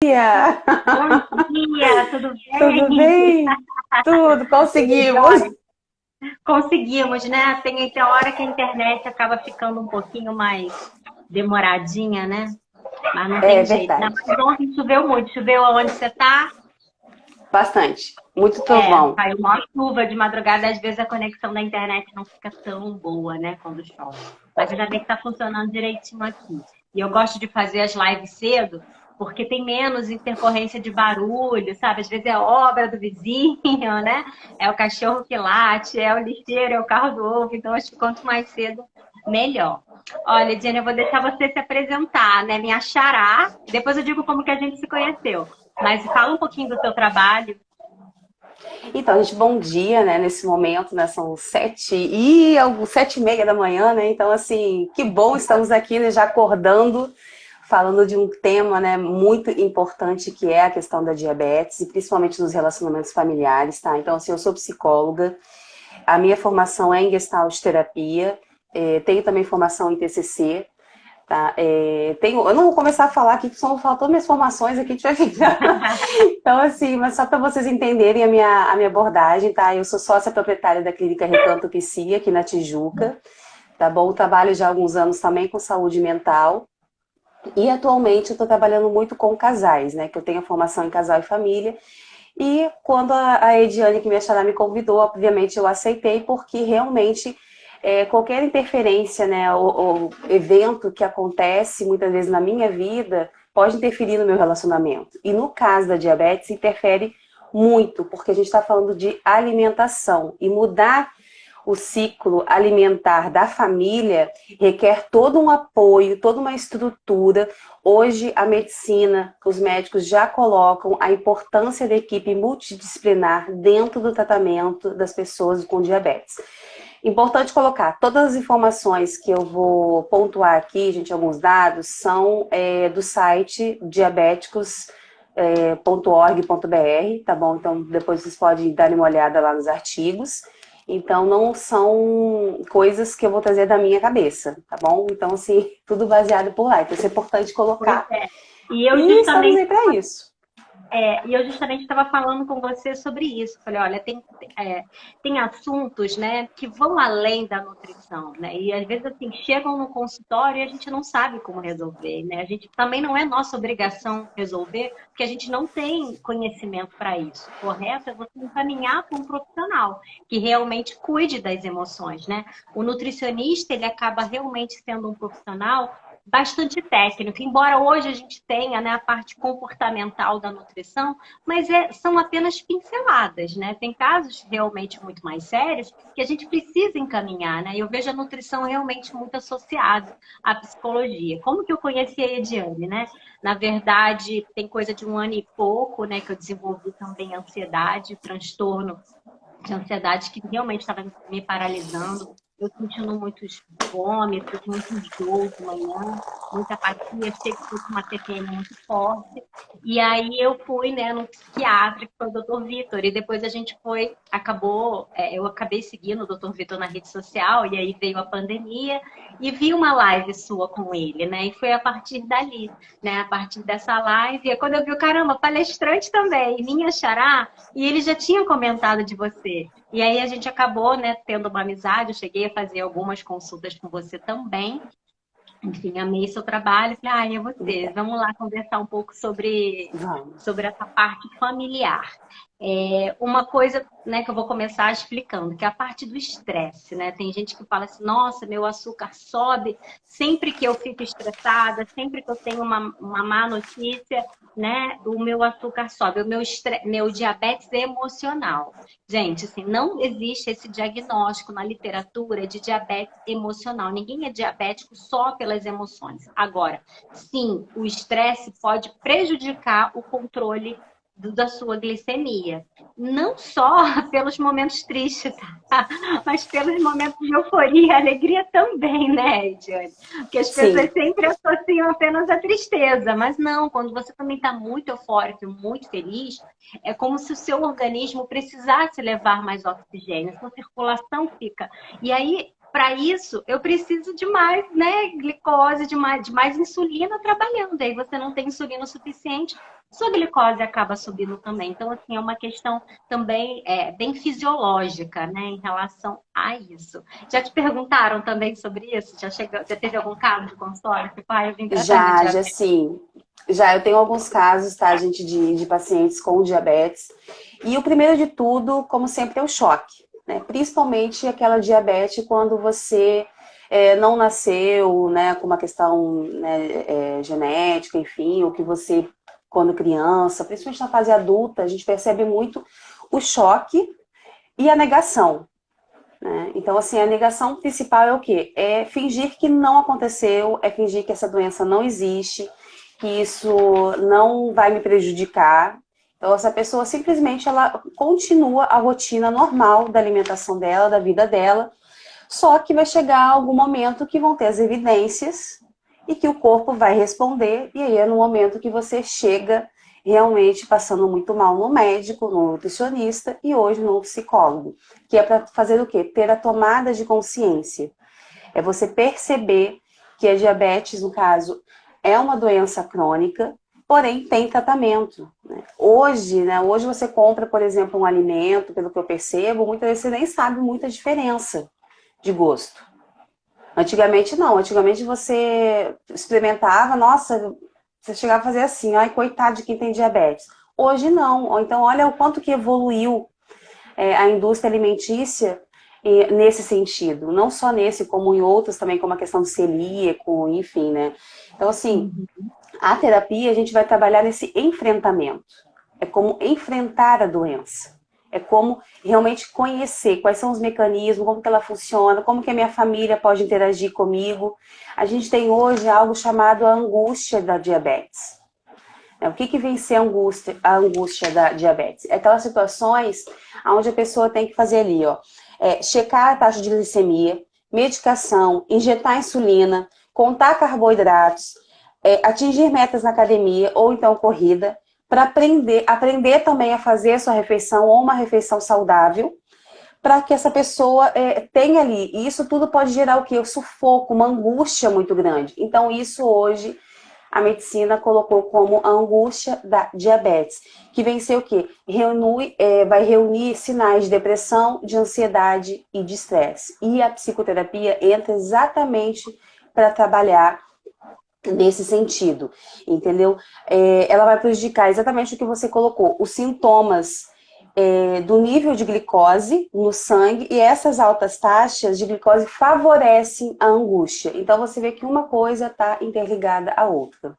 Dia! Bom dia, tudo Tudo bem? bem? Tudo, Tudo conseguimos. jóia? Conseguimos, né? Tem hora que a internet acaba ficando um pouquinho mais demoradinha, né? Mas não É tem jeito. Ainda verdade. mais ontem choveu muito. Choveu aonde você tá? Bastante. Muito É, trovão. caiu uma chuva de madrugada. Às vezes a conexão da internet não fica tão boa, né? Quando chove. Mas ainda bem que tá funcionando direitinho aqui. E eu gosto de fazer as lives cedo, porque tem menos intercorrência de barulho, sabe? Às vezes é obra do vizinho, né? É o cachorro que late, é o lixeiro, é o carro do ovo. Então, acho que quanto mais cedo, melhor. Olha, Diana, eu vou deixar você se apresentar, né? Me achará. Depois eu digo como que a gente se conheceu. Mas fala um pouquinho do seu trabalho. Então, gente, bom dia, né? Nesse momento, né? São 7h30 da manhã, né? Então, assim, que bom estamos aqui, né? Já acordando, falando de um tema, né? Muito importante que é a questão da diabetes e principalmente nos relacionamentos familiares, tá? Então, assim, eu sou psicóloga. A minha formação é em Gestalt terapia, tenho também formação em TCC, tá? Eu não vou começar a falar aqui, porque só faltou minhas formações aqui, deixa eu ver. Então, assim, mas só para vocês entenderem a minha abordagem, tá? Eu sou sócia proprietária da Clínica Recanto Psi, aqui na Tijuca, tá bom? Trabalho já há alguns anos também com saúde mental. E atualmente eu estou trabalhando muito com casais, né? Que eu tenho a formação em casal e família. E quando a Ediane, que me achará, me convidou, obviamente eu aceitei, porque realmente qualquer interferência, né, ou evento que acontece muitas vezes na minha vida pode interferir no meu relacionamento. E no caso da diabetes, interfere muito, porque a gente está falando de alimentação. E mudar o ciclo alimentar da família requer todo um apoio, toda uma estrutura. Hoje, a medicina, os médicos já colocam a importância da equipe multidisciplinar dentro do tratamento das pessoas com diabetes. Importante colocar, todas as informações que eu vou pontuar aqui, gente, alguns dados, são do site diabéticos.org.br, tá bom? Então, depois vocês podem dar uma olhada lá nos artigos. Então, não são coisas que eu vou trazer da minha cabeça, tá bom? Então, assim, tudo baseado por lá. Então, isso é importante Pois colocar. é. E eu E estamos justamente aí para isso. eu justamente estava falando com você sobre isso. Falei, olha, tem assuntos, né, que vão além da nutrição, né? E às vezes assim chegam no consultório e a gente não sabe como resolver, né? A gente também não é nossa obrigação resolver, porque a gente não tem conhecimento para isso. O correto é você encaminhar para um profissional que realmente cuide das emoções, né? O nutricionista, ele acaba realmente sendo um profissional bastante técnico, embora hoje a gente tenha, né, a parte comportamental da nutrição, mas são apenas pinceladas, né? Tem casos realmente muito mais sérios que a gente precisa encaminhar, né? Eu vejo a nutrição realmente muito associada à psicologia. Como que eu conheci a Ediane, né? Na verdade, tem coisa de um ano e pouco, né, que eu desenvolvi também ansiedade, transtorno de ansiedade que realmente estava me paralisando. Eu sentindo muitos vômitos, muito enjoo de manhã, muita apatia, achei que fosse uma TPM muito forte. E aí eu fui, né, no psiquiatra, que foi o Dr. Vitor, e depois a gente foi, eu acabei seguindo o Dr. Vitor na rede social, e aí veio a pandemia, e vi uma live sua com ele, né, e foi a partir dali, né, a partir dessa live, e quando eu vi, caramba, palestrante também, minha xará, e ele já tinha comentado de você. E aí a gente acabou, né, tendo uma amizade. Eu cheguei a fazer algumas consultas com você também. Enfim, amei seu trabalho. Falei, é você. Vamos lá conversar um pouco Vamos. sobre essa parte familiar. Uma coisa, né, que eu vou começar explicando, que é a parte do estresse, né? Tem gente que fala assim, nossa, meu açúcar sobe sempre que eu fico estressada, sempre que eu tenho uma má notícia, né? O meu açúcar sobe, meu diabetes é emocional. Gente, assim, não existe esse diagnóstico na literatura de diabetes emocional. Ninguém é diabético só pelas emoções. Agora, sim, o estresse pode prejudicar o controle da sua glicemia. Não só pelos momentos tristes, tá? Mas pelos momentos de euforia e alegria também, né, Ediane? Porque as pessoas Sim, sempre associam apenas a tristeza, mas não, quando você também está muito eufórico e muito feliz, é como se o seu organismo precisasse levar mais oxigênio, a sua circulação fica. E aí, para isso, eu preciso de mais, né, glicose, de mais insulina trabalhando. Aí você não tem insulina o suficiente, sua glicose acaba subindo também. Então, assim, é uma questão também bem fisiológica, né, em relação a isso. Já te perguntaram também sobre isso? Já teve algum caso de consultório que pai, eu vim tratar minha Já diabetes? sim. Já eu tenho alguns casos, tá, gente, de pacientes com diabetes. E o primeiro de tudo, como sempre, é o choque, né? Principalmente aquela diabetes quando você não nasceu, né, com uma questão, né, genética, enfim, ou que você, quando criança, principalmente na fase adulta, a gente percebe muito o choque e a negação, né? Então, assim, a negação principal é o quê? É fingir que não aconteceu, é fingir que essa doença não existe, que isso não vai me prejudicar. Então, essa pessoa simplesmente ela continua a rotina normal da alimentação dela, da vida dela, só que vai chegar algum momento que vão ter as evidências e que o corpo vai responder, e aí é no momento que você chega realmente passando muito mal no médico, no nutricionista e hoje no psicólogo, que é para fazer o quê? Ter a tomada de consciência. É você perceber que a diabetes, no caso, é uma doença crônica, porém tem tratamento, né? Hoje você compra, por exemplo, um alimento, pelo que eu percebo, muitas vezes você nem sabe muita diferença de gosto. Antigamente não, antigamente você experimentava, nossa, você chegava a fazer assim, ai, coitado de quem tem diabetes. Hoje não, ou então olha o quanto que evoluiu a indústria alimentícia nesse sentido, não só nesse, como em outros também, como a questão do celíaco, enfim, né? Então, assim, a terapia a gente vai trabalhar nesse enfrentamento. É como enfrentar a doença. É como realmente conhecer quais são os mecanismos, como que ela funciona, como que a minha família pode interagir comigo. A gente tem hoje algo chamado a angústia da diabetes. O que vem ser a angústia da diabetes? É aquelas situações onde a pessoa tem que fazer ali, ó, checar a taxa de glicemia, medicação, injetar insulina, contar carboidratos, atingir metas na academia ou então corrida, para aprender também a fazer a sua refeição ou uma refeição saudável, para que essa pessoa tenha ali. E isso tudo pode gerar o quê? O sufoco, uma angústia muito grande. Então, isso hoje a medicina colocou como a angústia da diabetes, que vem ser o quê? Vai reunir sinais de depressão, de ansiedade e de estresse. E a psicoterapia entra exatamente para trabalhar nesse sentido, entendeu? Ela vai prejudicar exatamente o que você colocou, os sintomas do nível de glicose no sangue, e essas altas taxas de glicose favorecem a angústia. Então você vê que uma coisa está interligada à outra.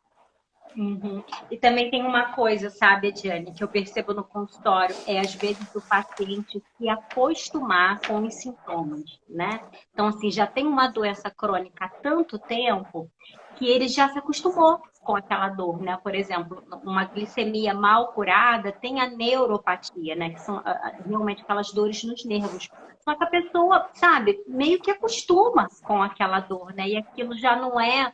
Uhum. E também tem uma coisa, sabe, Ediane, que eu percebo no consultório, às vezes o paciente se acostumar com os sintomas, né? Então, assim, já tem uma doença crônica há tanto tempo que ele já se acostumou com aquela dor, né? Por exemplo, uma glicemia mal curada tem a neuropatia, né? Que são realmente aquelas dores nos nervos. Só que a pessoa, sabe, meio que acostuma com aquela dor, né? E aquilo já não é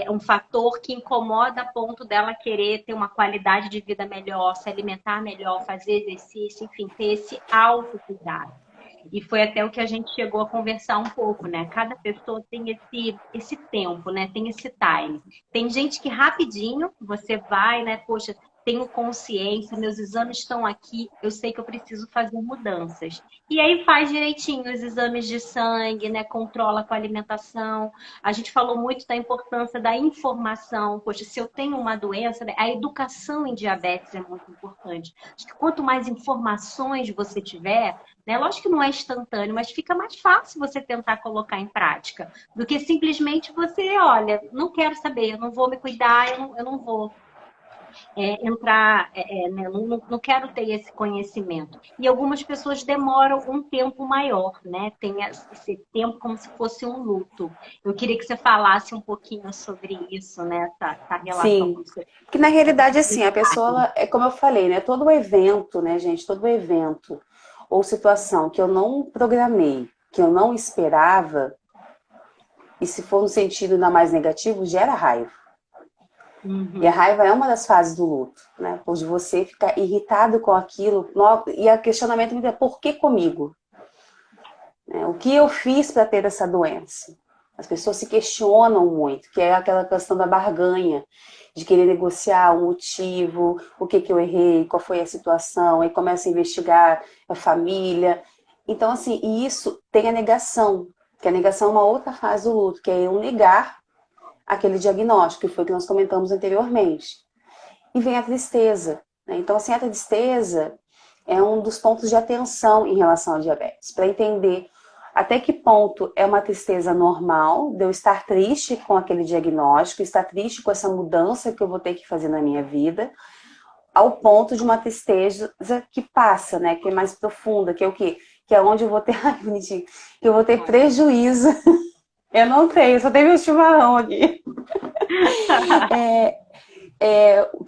um fator que incomoda a ponto dela querer ter uma qualidade de vida melhor, se alimentar melhor, fazer exercício, enfim, ter esse autocuidado. E foi até o que a gente chegou a conversar um pouco, né? Cada pessoa tem esse tempo, né? Tem esse time. Tem gente que rapidinho você vai, né? Poxa, tenho consciência, meus exames estão aqui, eu sei que eu preciso fazer mudanças. E aí faz direitinho os exames de sangue, né? Controla com a alimentação. A gente falou muito da importância da informação. Poxa, se eu tenho uma doença, né? A educação em diabetes é muito importante. Acho que quanto mais informações você tiver, né? Lógico que não é instantâneo, mas fica mais fácil você tentar colocar em prática do que simplesmente você, olha, não quero saber, eu não vou me cuidar, eu não vou entrar, né? Não quero ter esse conhecimento. E algumas pessoas demoram um tempo maior, né? Tem esse tempo como se fosse um luto. Eu queria que você falasse um pouquinho sobre isso, né? Essa relação com Sim, o seu que na realidade, assim, a pessoa, é como eu falei, né? Todo evento, né, gente? Todo evento ou situação que eu não programei, que eu não esperava, e se for no sentido ainda mais negativo, gera raiva. E a Uhum. raiva é uma das fases do luto, né? Por de você ficar irritado com aquilo. E o questionamento é por que comigo? né? O que eu fiz para ter essa doença? As pessoas se questionam muito, que é aquela questão da barganha, de querer negociar o motivo, o que eu errei, qual foi a situação, aí começa a investigar a família. Então, assim, e isso tem a negação, que a negação é uma outra fase do luto, que é eu negar aquele diagnóstico, que foi o que nós comentamos anteriormente. E vem a tristeza, né? Então, assim, a tristeza é um dos pontos de atenção em relação ao diabetes, para entender até que ponto é uma tristeza normal, de eu estar triste com aquele diagnóstico, estar triste com essa mudança que eu vou ter que fazer na minha vida, ao ponto de uma tristeza que passa, né? Que é mais profunda, que é o quê? Que é onde eu vou ter, ai, bonitinho, que eu vou ter prejuízo. Eu não tenho, só tenho meu chimarrão aqui.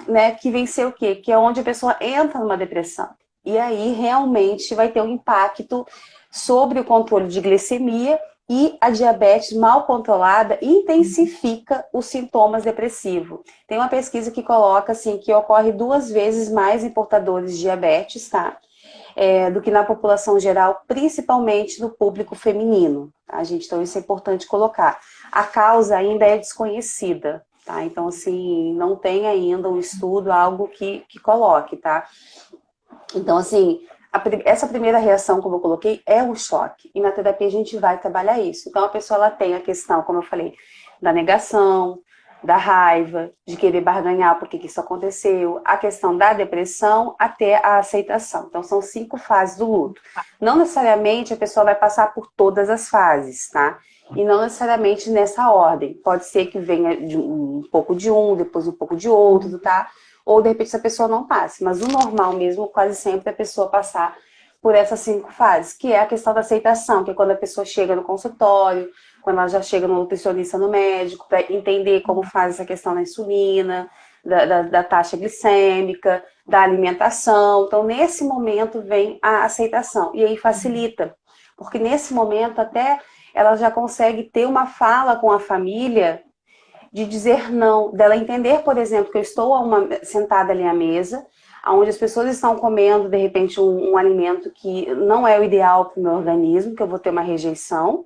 Né, que vem ser o quê? Que é onde a pessoa entra numa depressão. E aí realmente vai ter um impacto sobre o controle de glicemia e a diabetes mal controlada intensifica os sintomas depressivos. Tem uma pesquisa que coloca assim que ocorre 2 vezes mais em portadores de diabetes, tá? Do que na população geral, principalmente no público feminino, tá, gente? Então isso é importante colocar. A causa ainda é desconhecida, tá? Então, assim, não tem ainda um estudo, algo que coloque, tá? Então, assim, essa primeira reação, como eu coloquei, é um choque. E na terapia a gente vai trabalhar isso. Então, a pessoa ela tem a questão, como eu falei, da negação, da raiva, de querer barganhar por que isso aconteceu, a questão da depressão até a aceitação. Então, são 5 fases do luto. Não necessariamente a pessoa vai passar por todas as fases, tá? E não necessariamente nessa ordem. Pode ser que venha um pouco de um, depois um pouco de outro, tá? Ou de repente a pessoa não passe. Mas o normal mesmo, quase sempre, é a pessoa passar por essas 5 fases, que é a questão da aceitação, que é quando a pessoa chega no consultório, quando ela já chega no nutricionista, no médico, para entender como faz essa questão da insulina, da taxa glicêmica, da alimentação. Então, nesse momento vem a aceitação. E aí facilita, porque nesse momento até ela já consegue ter uma fala com a família de dizer não, dela entender, por exemplo, que eu estou sentada ali à mesa, onde as pessoas estão comendo, de repente, um alimento que não é o ideal para o meu organismo, que eu vou ter uma rejeição,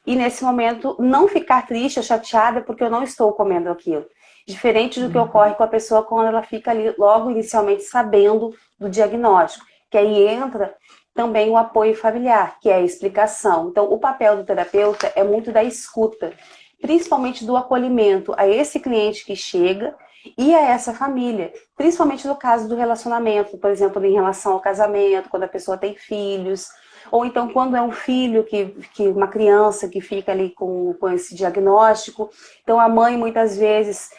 e nesse momento não ficar triste ou chateada porque eu não estou comendo aquilo. Diferente do que ocorre com a pessoa quando ela fica ali logo inicialmente sabendo do diagnóstico, que aí entra também o apoio familiar, que é a explicação. Então, o papel do terapeuta é muito da escuta, principalmente do acolhimento a esse cliente que chega e a essa família, principalmente no caso do relacionamento, por exemplo, em relação ao casamento, quando a pessoa tem filhos, ou então quando é um filho, uma criança que fica ali com esse diagnóstico. Então a mãe muitas vezes,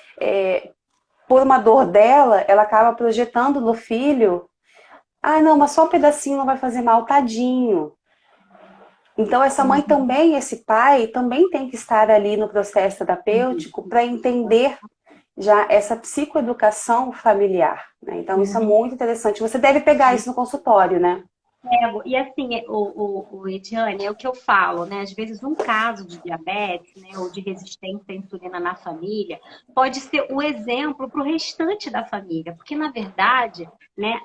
por uma dor dela, ela acaba projetando no filho, não, mas só um pedacinho não vai fazer mal, tadinho. Então essa mãe também, esse pai, também tem que estar ali no processo terapêutico para entender já essa psicoeducação familiar, né? Então isso é muito interessante. Você deve pegar isso no consultório, né? E assim, Ediane, é o que eu falo, né? Às vezes um caso de diabetes, né, ou de resistência à insulina na família, pode ser o exemplo para o restante da família, porque na verdade, né,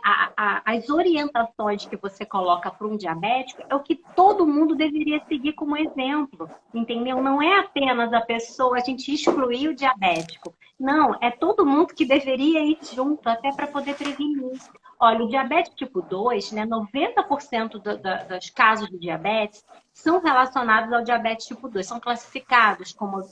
as orientações que você coloca para um diabético é o que todo mundo deveria seguir como exemplo, entendeu? Não é apenas a pessoa, a gente excluir o diabético. Não, é todo mundo que deveria ir junto, até para poder prevenir. Olha, o diabetes tipo 2, né, 90% dos casos de diabetes são relacionados ao diabetes tipo 2, são classificados como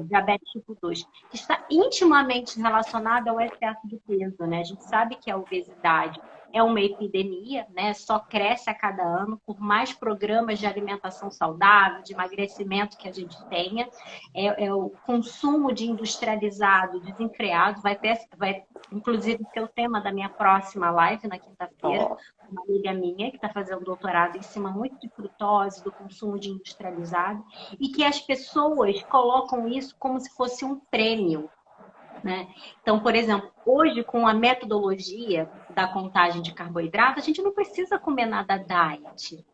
diabetes tipo 2, que está intimamente relacionado ao excesso de peso, né? A gente sabe que a obesidade é uma epidemia, né? Só cresce a cada ano, por mais programas de alimentação saudável, de emagrecimento que a gente tenha. O consumo de industrializado desenfreado, vai inclusive ser o tema da minha próxima live na quinta-feira, uma amiga minha que está fazendo doutorado em cima muito de frutose, do consumo de industrializado, e que as pessoas colocam isso como se fosse um prêmio, né? Então, por exemplo, hoje com a metodologia da contagem de carboidrato, a gente não precisa comer nada diet.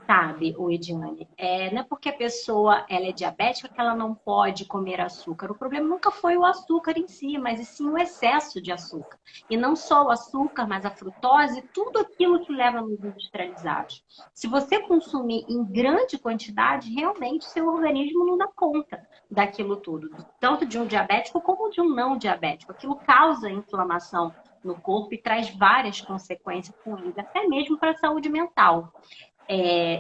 sabe, o Ediane? Não é porque a pessoa ela é diabética que ela não pode comer açúcar. O problema nunca foi o açúcar em si, mas e sim o excesso de açúcar. E não só o açúcar, mas a frutose, tudo aquilo que leva nos industrializados. Se você consumir em grande quantidade, realmente seu organismo não dá conta daquilo tudo, tanto de um diabético como de um não diabético. Aquilo causa inflamação no corpo e traz várias consequências ruins, até mesmo para a saúde mental.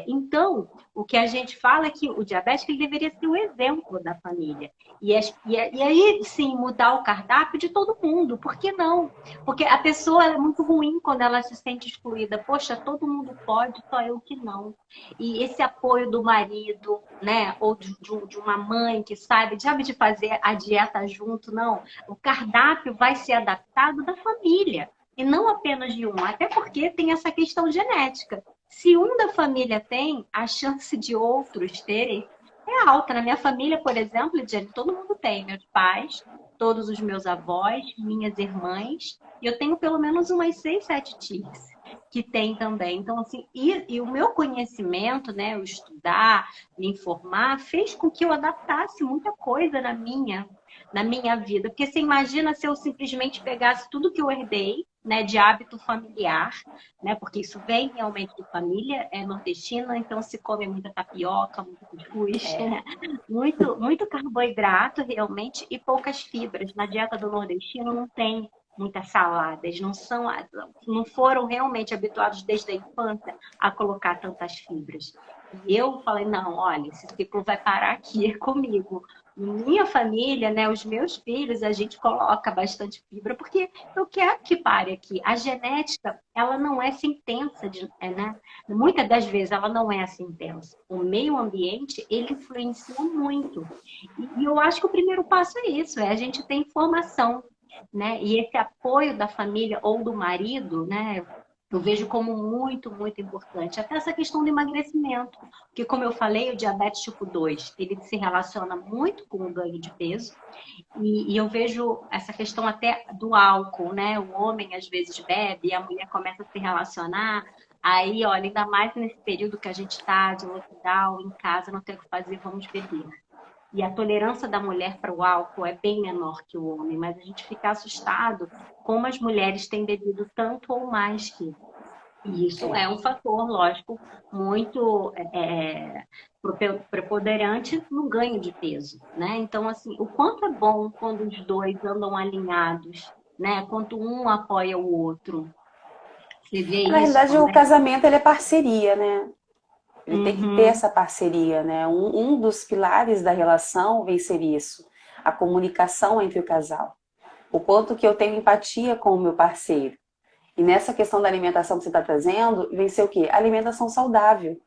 Então, o que a gente fala é que o diabético ele deveria ser o exemplo da família. E aí, sim, mudar o cardápio de todo mundo. Por que não? Porque a pessoa é muito ruim quando ela se sente excluída. Poxa, todo mundo pode, só eu que não. E esse apoio do marido, né? Ou de uma mãe que sabe de fazer a dieta junto, não. O cardápio vai ser adaptado da família. E não apenas de um. Até porque tem essa questão genética. Se um da família tem, a chance de outros terem é alta. Na minha família, por exemplo, Lidiane, todo mundo tem. Meus pais, todos os meus avós, minhas irmãs. E eu tenho pelo menos umas 6, 7 tias que tem também. Então, assim, e o meu conhecimento, né, o estudar, me informar, fez com que eu adaptasse muita coisa na minha vida. Porque você imagina se eu simplesmente pegasse tudo que eu herdei, né, de hábito familiar, né, porque isso vem realmente de família, é nordestina, então se come muita tapioca, muito cuscuz, né? Muito carboidrato realmente e poucas fibras. Na dieta do nordestino não tem muitas saladas, não foram realmente habituados desde a infância a colocar tantas fibras. E eu falei, não, olha, esse ciclo vai parar aqui comigo. Minha família, né, os meus filhos, a gente coloca bastante fibra, porque eu quero que pare aqui. A genética, ela não é sentença, né? Muitas das vezes ela não é assim intensa. O meio ambiente, ele influencia muito. E eu acho que o primeiro passo é isso, é a gente ter informação, né? E esse apoio da família ou do marido, né? Eu vejo como muito, muito importante. Até essa questão do emagrecimento. Porque, como eu falei, o diabetes tipo 2, ele se relaciona muito com o ganho de peso. E eu vejo essa questão até do álcool, né? O homem, às vezes, bebe e a mulher começa a se relacionar. Aí, olha, ainda mais nesse período que a gente está de lockdown, em casa, não tem o que fazer, vamos beber. E a tolerância da mulher para o álcool é bem menor que o homem, mas a gente fica assustado como as mulheres têm bebido tanto ou mais que. E isso É. é um fator, lógico, muito preponderante no ganho de peso, né? Então, assim, o quanto é bom quando os dois andam alinhados, né? Quanto um apoia o outro. Você vê Na isso realidade, o também? casamento ele é parceria, né? Ele tem que ter Uhum, essa parceria, né? Um dos pilares da relação vem ser isso, a comunicação entre o casal. O quanto que eu tenho empatia com o meu parceiro. E nessa questão da alimentação que você está trazendo, vem ser o quê? Alimentação saudável.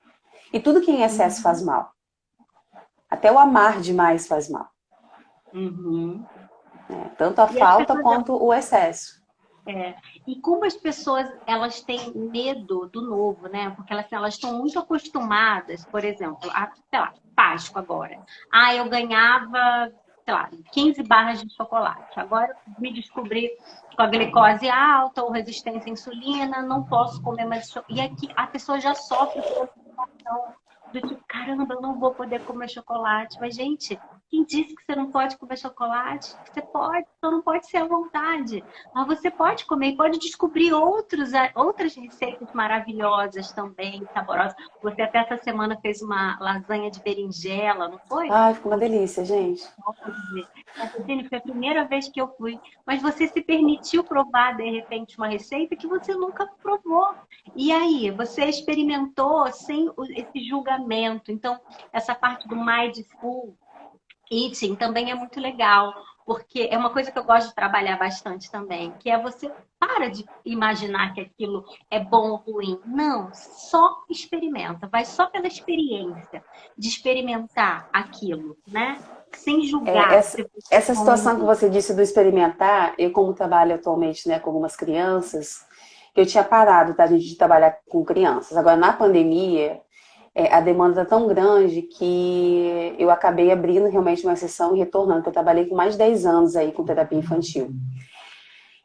E tudo que em excesso faz uhum, mal. Até o amar demais faz mal. uhum. Né? Tanto a E as falta pessoas quanto o excesso. E como as pessoas elas têm medo do novo, né? Porque elas estão muito acostumadas, por exemplo, sei lá, Páscoa agora. Ah, eu ganhava, sei lá, 15 barras de chocolate. Agora eu me descobri com a glicose alta ou resistência à insulina, não posso comer mais chocolate. E aqui a pessoa já sofre com preocupação do tipo, caramba, eu não vou poder comer chocolate. Mas, gente, quem disse que você não pode comer chocolate? Você pode, só não pode ser à vontade. Mas você pode comer, pode descobrir outras receitas maravilhosas também, saborosas. Você até essa semana fez uma lasanha de berinjela, não foi? Ai, ficou uma delícia, gente. Catecine, foi a primeira vez que eu fui. Mas você se permitiu provar, de repente, uma receita que você nunca provou. E aí, você experimentou sem esse julgamento. Então, essa parte do mindful eating também é muito legal, porque é uma coisa que eu gosto de trabalhar bastante também, que é você para de imaginar que aquilo é bom ou ruim. Não, só experimenta, vai só pela experiência de experimentar aquilo, né? Sem É, julgar essa, se você é essa bom ou situação que ruim. você disse do experimentar, eu como trabalho atualmente, né, com algumas crianças, eu tinha parado, tá, gente, de trabalhar com crianças. Agora, na pandemia, a demanda tá tão grande que eu acabei abrindo realmente uma sessão e retornando, porque eu trabalhei com mais de 10 anos aí com terapia infantil.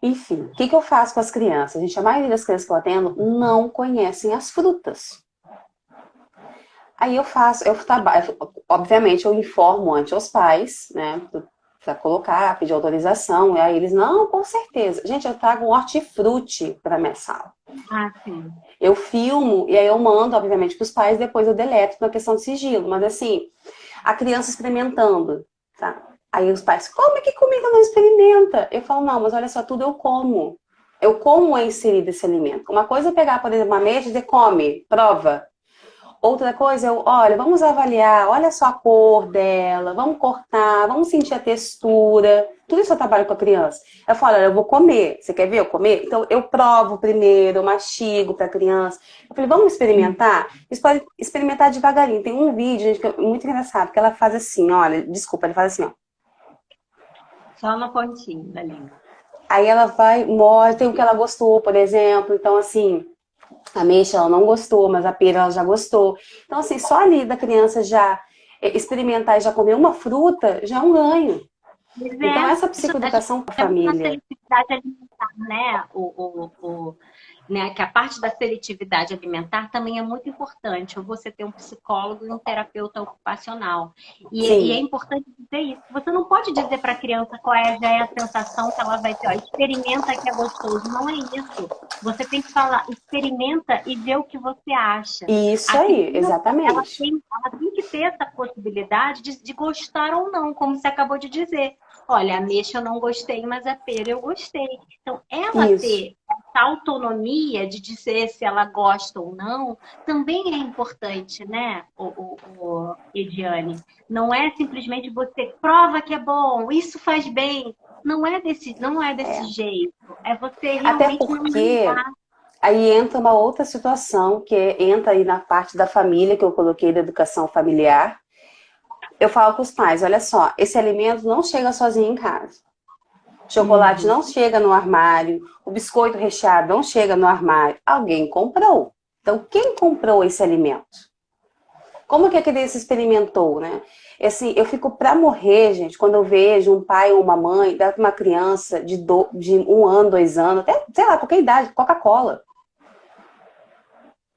Enfim, o que eu faço com as crianças? A maioria das crianças que eu atendo não conhecem as frutas. Aí eu faço, eu trabalho, obviamente eu informo antes aos pais, né? Pra colocar, pedir autorização, e aí eles, não, com certeza. Gente, eu trago um hortifruti pra minha sala. Ah, sim. Eu filmo e aí eu mando, obviamente, pros pais, depois eu deleto na questão de sigilo. Mas assim, a criança experimentando, tá? Aí os pais, como é que comida não experimenta? Eu falo, não, mas olha só, tudo eu como. Eu como é inserido esse alimento. Uma coisa é pegar, por exemplo, uma mesa e dizer, come, prova. Outra coisa, olha, vamos avaliar, olha só a cor dela, vamos cortar, vamos sentir a textura. Tudo isso eu trabalho com a criança. Eu falo, olha, eu vou comer. Você quer ver eu comer? Então eu provo primeiro, eu mastigo para a criança. Eu falei, vamos experimentar? Eles podem experimentar devagarinho. Tem um vídeo, gente, que é muito engraçado, que ela faz assim, olha, desculpa, ele faz assim, ó. Só no pontinho da língua. Aí ela vai, mostra, tem o que ela gostou, por exemplo. Então, assim, a ameixa ela não gostou, mas a pera ela já gostou. Então, assim, só ali da criança já experimentar e já comer uma fruta, já é um ganho. Pois Então, é, essa isso a gente psicoeducação com a tem na família. seletividade alimentar, né? Né? Que a parte da seletividade alimentar também é muito importante. Ou você ter um psicólogo e um terapeuta ocupacional. E é Sim, importante dizer isso. Você não pode dizer para a criança qual é, já é a sensação que ela vai ter. Ó, experimenta que é gostoso. Não é isso. Você tem que falar, experimenta e vê o que você acha. isso A aí, criança, exatamente. ela tem que ter essa possibilidade de gostar ou não, como você acabou de dizer. Olha, a ameixa eu não gostei, mas a pera eu gostei. Então, ela Isso. ter essa autonomia de dizer se ela gosta ou não, também é importante, né, Ediane? Não é simplesmente você prova que é bom, isso faz bem. Não é desse É. jeito. É você Até realmente não porque julgar. aí entra uma outra situação, entra aí na parte da família, que eu coloquei da educação familiar. Eu falo com os pais, olha só, esse alimento não chega sozinho em casa. Chocolate Uhum. não chega no armário, o biscoito recheado não chega no armário. Alguém comprou. Então, quem comprou esse alimento? Como que a criança experimentou, né? Assim, eu fico pra morrer, gente, quando eu vejo um pai ou uma mãe dar pra uma criança de 1 ano, 2 anos, até, sei lá, qualquer idade, Coca-Cola,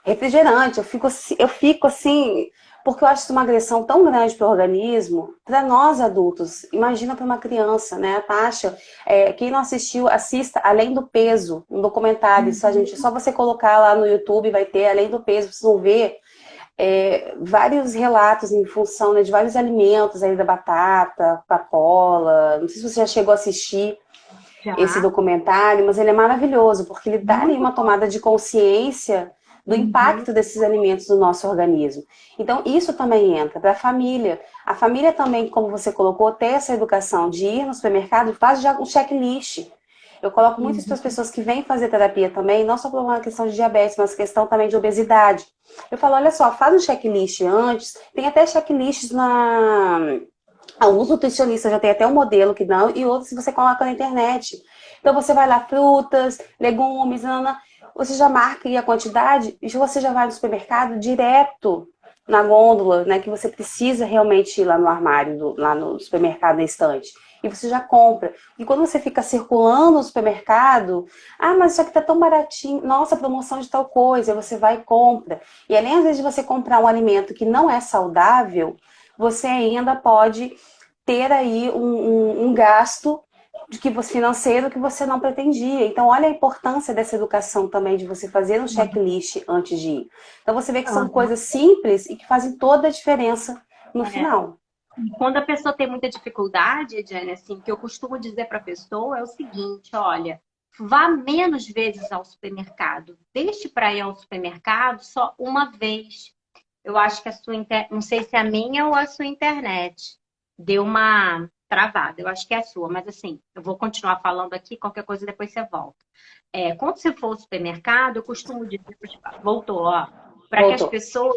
refrigerante. Eu fico assim, porque eu acho isso uma agressão tão grande para o organismo, para nós adultos. Imagina para uma criança, né? A taxa, quem não assistiu, assista Além do Peso, um documentário. Só você colocar lá no YouTube vai ter Além do Peso, vocês vão ver vários relatos em função, né, de vários alimentos aí da batata, papola. Não sei se você já chegou a assistir esse Já. documentário, mas ele é maravilhoso, porque ele dá ali Muito uma bom. tomada de consciência do Uhum. impacto desses alimentos no nosso organismo. Então, isso também entra para a família. A família também, como você colocou, ter essa educação de ir no supermercado, faz já um checklist. Eu coloco muitas para as Uhum. pessoas que vêm fazer terapia também, não só por uma questão de diabetes, mas questão também de obesidade. Eu falo, olha só, faz um checklist antes, tem até checklists na alguns nutricionistas já tem até um modelo que não, e outros você coloca na internet. Então você vai lá, frutas, legumes, você já marca aí a quantidade e você já vai no supermercado direto na gôndola, né? Que você precisa realmente ir lá no armário, lá no supermercado, na estante. E você já compra. E quando você fica circulando no supermercado, mas isso aqui tá tão baratinho, nossa, promoção de tal coisa, você vai e compra. E além, às vezes, de você comprar um alimento que não é saudável, você ainda pode ter aí um gasto financeiro que você não pretendia. Então, olha a importância dessa educação também, de você fazer um checklist antes de ir. Então, você vê que são Uhum. coisas simples e que fazem toda a diferença no É. final. E quando a pessoa tem muita dificuldade, Jane, assim, o que eu costumo dizer para a pessoa é o seguinte: olha, vá menos vezes ao supermercado. Deixe para ir ao supermercado só uma vez. Eu acho que não sei se é a minha ou a sua internet deu uma travada. Eu acho que é a sua, mas assim, eu vou continuar falando aqui, qualquer coisa depois você volta. Quando você for ao supermercado, eu costumo dizer, voltou, ó, para que as Voltou. pessoas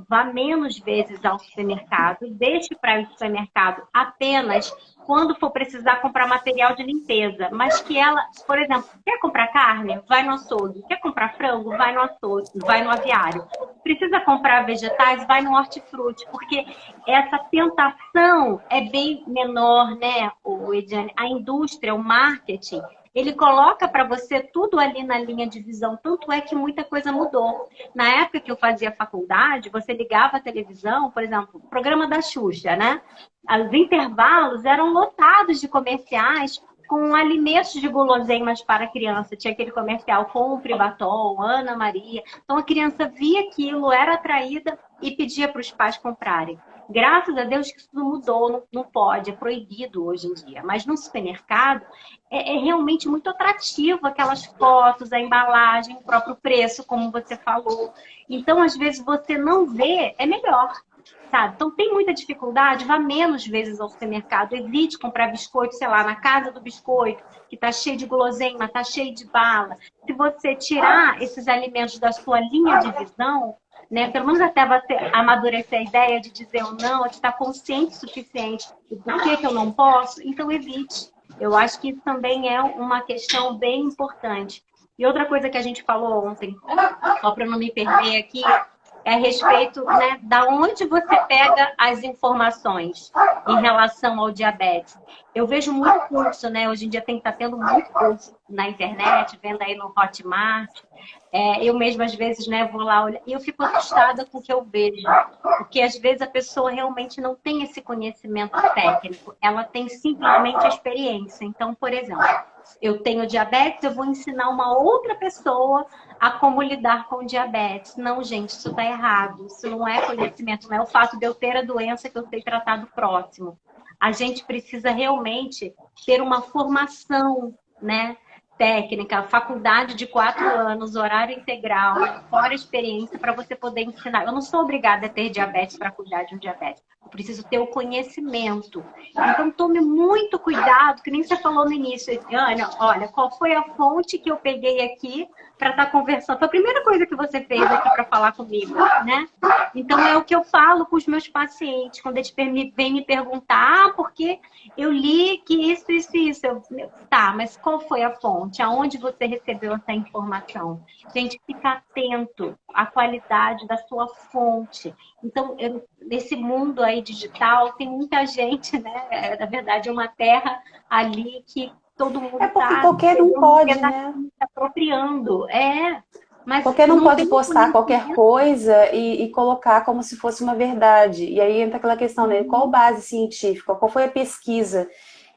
vá menos vezes ao supermercado, deixe para ir ao supermercado apenas quando for precisar comprar material de limpeza, mas que ela, por exemplo, quer comprar carne? Vai no açougue. Quer comprar frango? Vai no açougue, vai no aviário. Precisa comprar vegetais? Vai no hortifruti, porque essa tentação é bem menor, né, Ediane? A indústria, o marketing, ele coloca para você tudo ali na linha de visão. Tanto é que muita coisa mudou. Na época que eu fazia faculdade, você ligava a televisão, por exemplo, o programa da Xuxa, né? Os intervalos eram lotados de comerciais com alimentos de guloseimas para a criança. Tinha aquele comercial Compre Batom, Ana Maria. Então a criança via aquilo, era atraída e pedia para os pais comprarem. Graças a Deus que isso mudou, não pode, é proibido hoje em dia. Mas no supermercado é realmente muito atrativo aquelas fotos, a embalagem, o próprio preço, como você falou. Então, às vezes, você não vê, é melhor. Sabe? Então, tem muita dificuldade, vá menos vezes ao supermercado. Evite comprar biscoito, sei lá, na casa do biscoito, que está cheio de guloseima, está cheio de bala. Se você tirar esses alimentos da sua linha de visão, né, pelo menos até você amadurecer a ideia de dizer ou não, de estar consciente o suficiente do porquê que eu não posso, então evite. Eu acho que isso também é uma questão bem importante. E outra coisa que a gente falou ontem, só para não me perder aqui, é a respeito, né, da onde você pega as informações em relação ao diabetes. Eu vejo muito curso, né? Hoje em dia tem que estar tendo muito curso na internet, vendo aí no Hotmart. Eu mesma, às vezes, né, vou lá olhar, e eu fico assustada com o que eu vejo. Porque, às vezes, a pessoa realmente não tem esse conhecimento técnico. Ela tem simplesmente a experiência. Então, por exemplo, eu tenho diabetes, eu vou ensinar uma outra pessoa a como lidar com o diabetes. Não, gente, isso está errado. Isso não é conhecimento, não é o fato de eu ter a doença que eu sei tratar do próximo. A gente precisa realmente ter uma formação, né, técnica, faculdade de 4 anos, horário integral, fora experiência, para você poder ensinar. Eu não sou obrigada a ter diabetes para cuidar de um diabetes. Eu preciso ter o conhecimento. Então, tome muito cuidado, que nem você falou no início, Ana, olha, qual foi a fonte que eu peguei aqui para estar conversando? Foi a primeira coisa que você fez aqui para falar comigo, né? Então, é o que eu falo com os meus pacientes, quando eles vêm me perguntar, porque eu li que isso. Tá, mas qual foi a fonte? Aonde você recebeu essa informação? Gente, fica atento à qualidade da sua fonte. Então, nesse mundo aí digital, tem muita gente, né? Na verdade, é uma terra ali que todo mundo É porque está qualquer um pode, né? apropriando. Mas Qualquer um não pode tem postar qualquer conhecimento. coisa e colocar como se fosse uma verdade. E aí entra aquela questão, né? Qual base científica? Qual foi a pesquisa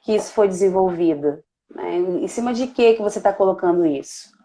que isso foi desenvolvida? Né? Em cima de que você está colocando isso?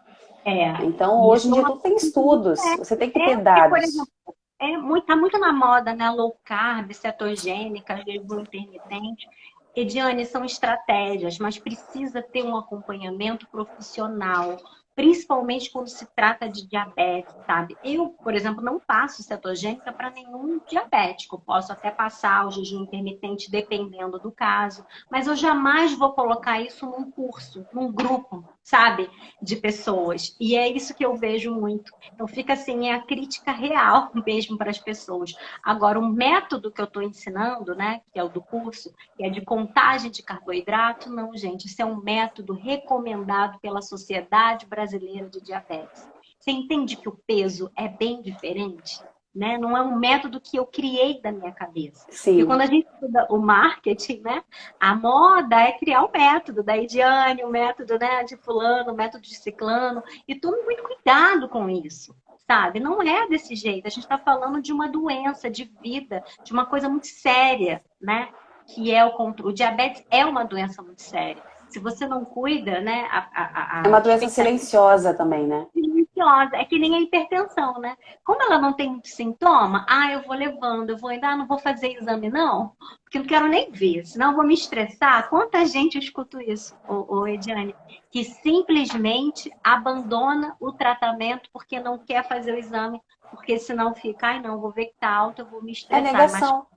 Então, hoje Isso em é dia, uma tudo tem estudos. Você tem que ter porque, por dados. exemplo, tá muito na moda, né? Low carb, cetogênica, jejum intermitente. Ediane, são estratégias, mas precisa ter um acompanhamento profissional, principalmente quando se trata de diabetes, sabe? Eu, por exemplo, não passo cetogênica para nenhum diabético. Posso até passar o jejum intermitente dependendo do caso, mas eu jamais vou colocar isso num curso, num grupo, sabe? De pessoas. E é isso que eu vejo muito. Então fica assim, é a crítica real mesmo para as pessoas. Agora, o método que eu estou ensinando, né, que é o do curso, que é de contagem de carboidrato, não, gente, isso é um método recomendado pela Sociedade Brasileira de Diabetes. Você entende que o peso é bem diferente? Né? Não é um método que eu criei da minha cabeça. Porque Sim. quando a gente estuda o marketing, né, a moda é criar o método da Ediane, o método, né, de fulano, o método de ciclano, e tome muito cuidado com isso. Sabe? Não é desse jeito. A gente está falando de uma doença, de vida, de uma coisa muito séria, né? Que é o diabetes é uma doença muito séria. Se você não cuida, né? É A uma doença expectativa silenciosa também, né? silenciosa. É que nem a hipertensão, né? Como ela não tem muito sintoma, eu vou levando, eu vou ainda, não vou fazer exame, não, porque eu não quero nem ver, senão eu vou me estressar. Quanta gente eu escuto isso, Ediane, que simplesmente abandona o tratamento porque não quer fazer o exame, porque senão fica, não, vou ver que tá alto, eu vou me É estressar. Mas negação.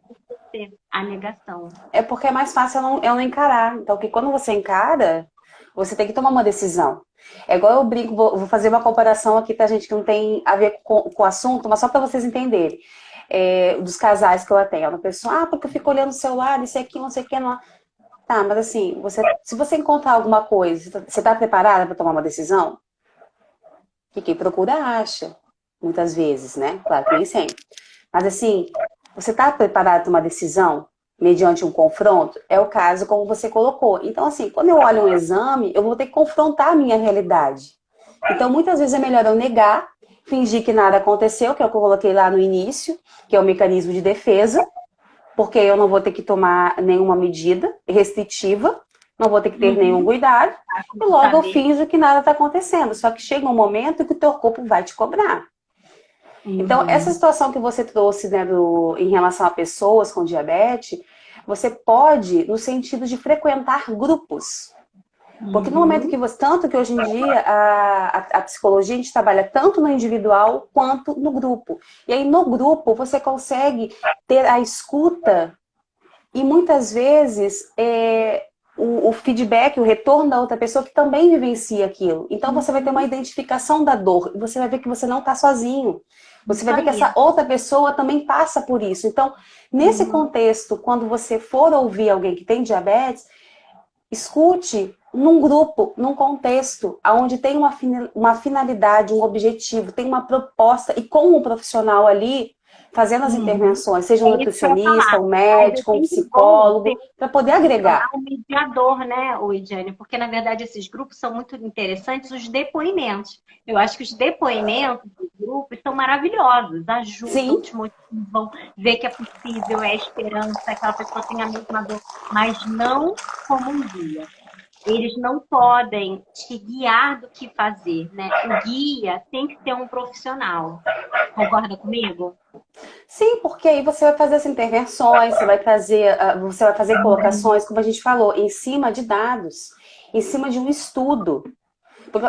a negação. É porque é mais fácil eu não encarar. Então, que quando você encara, você tem que tomar uma decisão. É igual eu brinco, vou fazer uma comparação aqui, tá, gente, que não tem a ver com o assunto, mas só para vocês entenderem. Dos casais que eu atendo. A pessoa, porque eu fico olhando o celular, isso aqui, não sei o que, não. Tá, mas assim, se você encontrar alguma coisa, você está preparada para tomar uma decisão? Que quem procura acha, muitas vezes, né? Claro que nem sempre. Mas assim, você está preparada para uma decisão? mediante um confronto? É o caso como você colocou. Então, assim, quando eu olho um exame, eu vou ter que confrontar a minha realidade. Então, muitas vezes é melhor eu negar, fingir que nada aconteceu, que é o que eu coloquei lá no início, que é o mecanismo de defesa, porque eu não vou ter que tomar nenhuma medida restritiva, não vou ter que ter nenhum cuidado, e logo eu finjo que nada está acontecendo. Só que chega um momento que o teu corpo vai te cobrar. Então, essa situação que você trouxe, né, em relação a pessoas com diabetes, você pode, no sentido de frequentar grupos. Porque no momento que você. Tanto que hoje em dia a psicologia a gente trabalha tanto no individual quanto no grupo. E aí no grupo você consegue ter a escuta e muitas vezes o feedback, o retorno da outra pessoa que também vivencia aquilo. Então você vai ter uma identificação da dor e você vai ver que você não está sozinho. Você vai ver que essa outra pessoa também passa por isso. Então, nesse contexto, quando você for ouvir alguém que tem diabetes, escute num grupo, num contexto, onde tem uma finalidade, um objetivo, tem uma proposta e com um profissional ali fazendo as intervenções, seja um nutricionista, um médico, um psicólogo, para poder agregar. Um mediador, né, Ediane? Porque, na verdade, esses grupos são muito interessantes, os depoimentos. Eu acho que os depoimentos dos grupos são maravilhosos, ajudam, te motivam, ver que é possível, é esperança, aquela pessoa tem a mesma dor, mas não como um guia. Eles não podem te guiar do que fazer, né? O guia tem que ser um profissional. Concorda comigo? Sim, porque aí você vai fazer as intervenções, você vai fazer colocações, como a gente falou, em cima de dados, em cima de um estudo.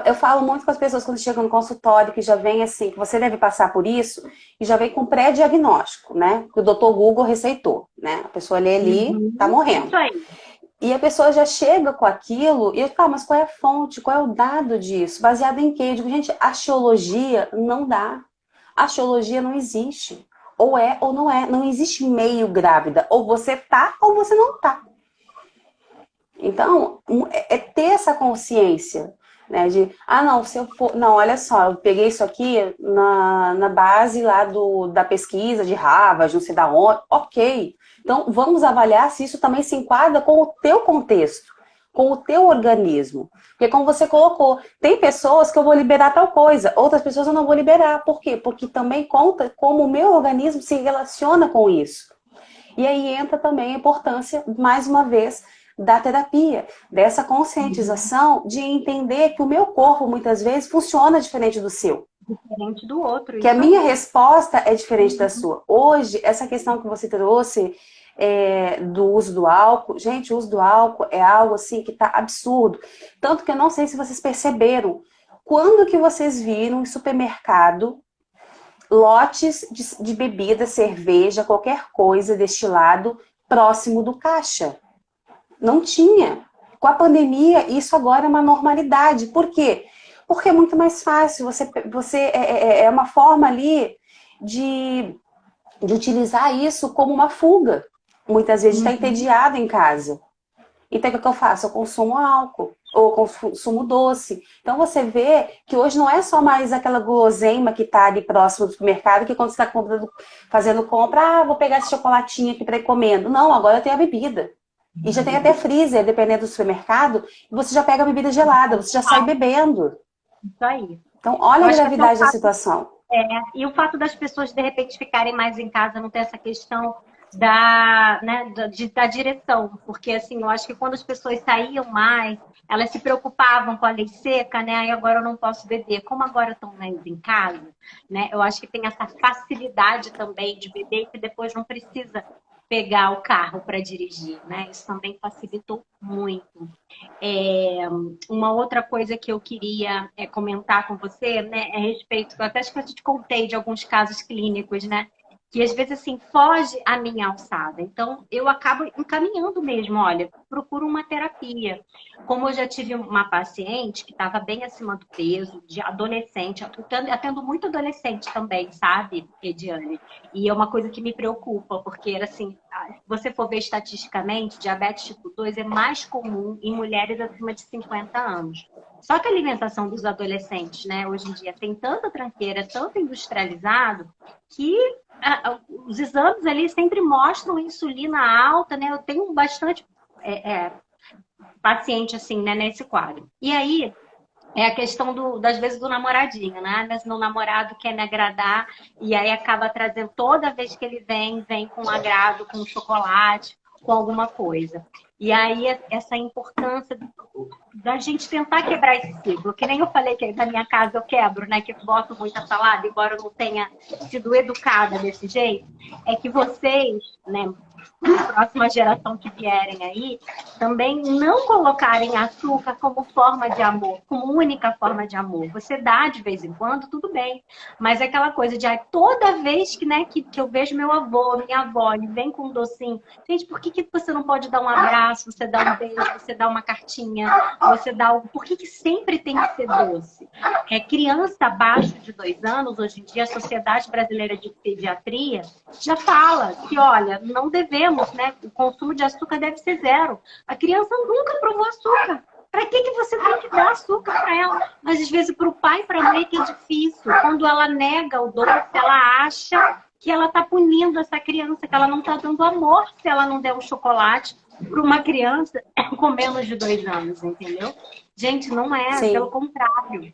Eu falo muito com as pessoas quando chegam no consultório, que já vem assim, que você deve passar por isso, e já vem com pré-diagnóstico, né? Que o doutor Google receitou, né? A pessoa lê ali, tá morrendo. Isso aí. E a pessoa já chega com aquilo, e eu falo, mas qual é a fonte, qual é o dado disso? Baseado em quê? Eu digo, gente, axiologia não dá. Axiologia não existe. Ou é ou não é. Não existe meio grávida. Ou você tá ou você não tá. Então, é ter essa consciência, né? De, não, se eu for. Não, olha só, eu peguei isso aqui na base lá da pesquisa de Harvard, não sei da onde. Ok. Então, vamos avaliar se isso também se enquadra com o teu contexto, com o teu organismo. Porque como você colocou, tem pessoas que eu vou liberar tal coisa, outras pessoas eu não vou liberar. Por quê? Porque também conta como o meu organismo se relaciona com isso. E aí entra também a importância, mais uma vez, da terapia, dessa conscientização de entender que o meu corpo, muitas vezes, funciona diferente do seu. Diferente do outro. Que a minha resposta é diferente da sua. Hoje, essa questão que você trouxe do uso do álcool, gente, o uso do álcool é algo assim que tá absurdo. Tanto que eu não sei se vocês perceberam. Quando que vocês viram em supermercado lotes de bebida, cerveja, qualquer coisa destilado próximo do caixa? Não tinha. Com a pandemia, isso agora é uma normalidade. Por quê? Porque é muito mais fácil. É uma forma ali de utilizar isso como uma fuga. Muitas vezes está entediado em casa. Então, o que eu faço? Eu consumo álcool ou consumo doce. Então, você vê que hoje não é só mais aquela guloseima que está ali próximo do supermercado, que quando você está fazendo compra, vou pegar esse chocolatinho aqui para ir comendo. Não, agora tem a bebida. E já tem até freezer, dependendo do supermercado, e você já pega a bebida gelada, você já sai bebendo. Isso aí. Então, olha a gravidade da situação. E o fato das pessoas, de repente, ficarem mais em casa, não ter essa questão da direção. Porque, assim, eu acho que quando as pessoas saíam mais, elas se preocupavam com a lei seca, né? Aí agora eu não posso beber. Como agora estão mais em casa, né? Eu acho que tem essa facilidade também de beber que depois não precisa pegar o carro para dirigir, né? Isso também facilitou muito. Uma outra coisa que eu queria comentar com você, né, é a respeito, até acho que eu te contei de alguns casos clínicos, né? Que às vezes assim foge a minha alçada. Então eu acabo encaminhando mesmo, olha, procuro uma terapia. Como eu já tive uma paciente que estava bem acima do peso, de adolescente, atendo muito adolescente também, sabe, Ediane? E é uma coisa que me preocupa, porque era assim, se você for ver estatisticamente, diabetes tipo 2 é mais comum em mulheres acima de 50 anos. Só que a alimentação dos adolescentes, né, hoje em dia tem tanta tranqueira, tanto industrializado, que os exames ali sempre mostram insulina alta, né? Eu tenho bastante paciente assim, né, nesse quadro. E aí é a questão das vezes do namoradinho, né? Mas no namorado quer me agradar e aí acaba trazendo toda vez que ele vem com um agrado, com chocolate, com alguma coisa. E aí essa importância da gente tentar quebrar esse ciclo. Que nem eu falei que na minha casa eu quebro, né? Que eu boto muita salada, embora eu não tenha sido educada desse jeito. É que vocês, né? A próxima geração que vierem aí, também não colocarem açúcar como forma de amor, como única forma de amor. Você dá de vez em quando, tudo bem. Mas é aquela coisa de toda vez que, né, que eu vejo meu avô, minha avó, ele vem com um docinho. Gente, por que você não pode dar um abraço, você dá um beijo, você dá uma cartinha, você dá algo? Por que sempre tem que ser doce? Criança abaixo de 2 anos, hoje em dia, a Sociedade Brasileira de Pediatria já fala que, olha, não devemos, né? O consumo de açúcar deve ser zero. A criança nunca provou açúcar. Para que você tem que dar açúcar para ela? Mas às vezes para o pai e para a mãe que é difícil. Quando ela nega o doce, ela acha que ela está punindo essa criança, que ela não está dando amor se ela não der um chocolate para uma criança com menos de 2 anos, entendeu? Gente, não é, pelo Sim. contrário.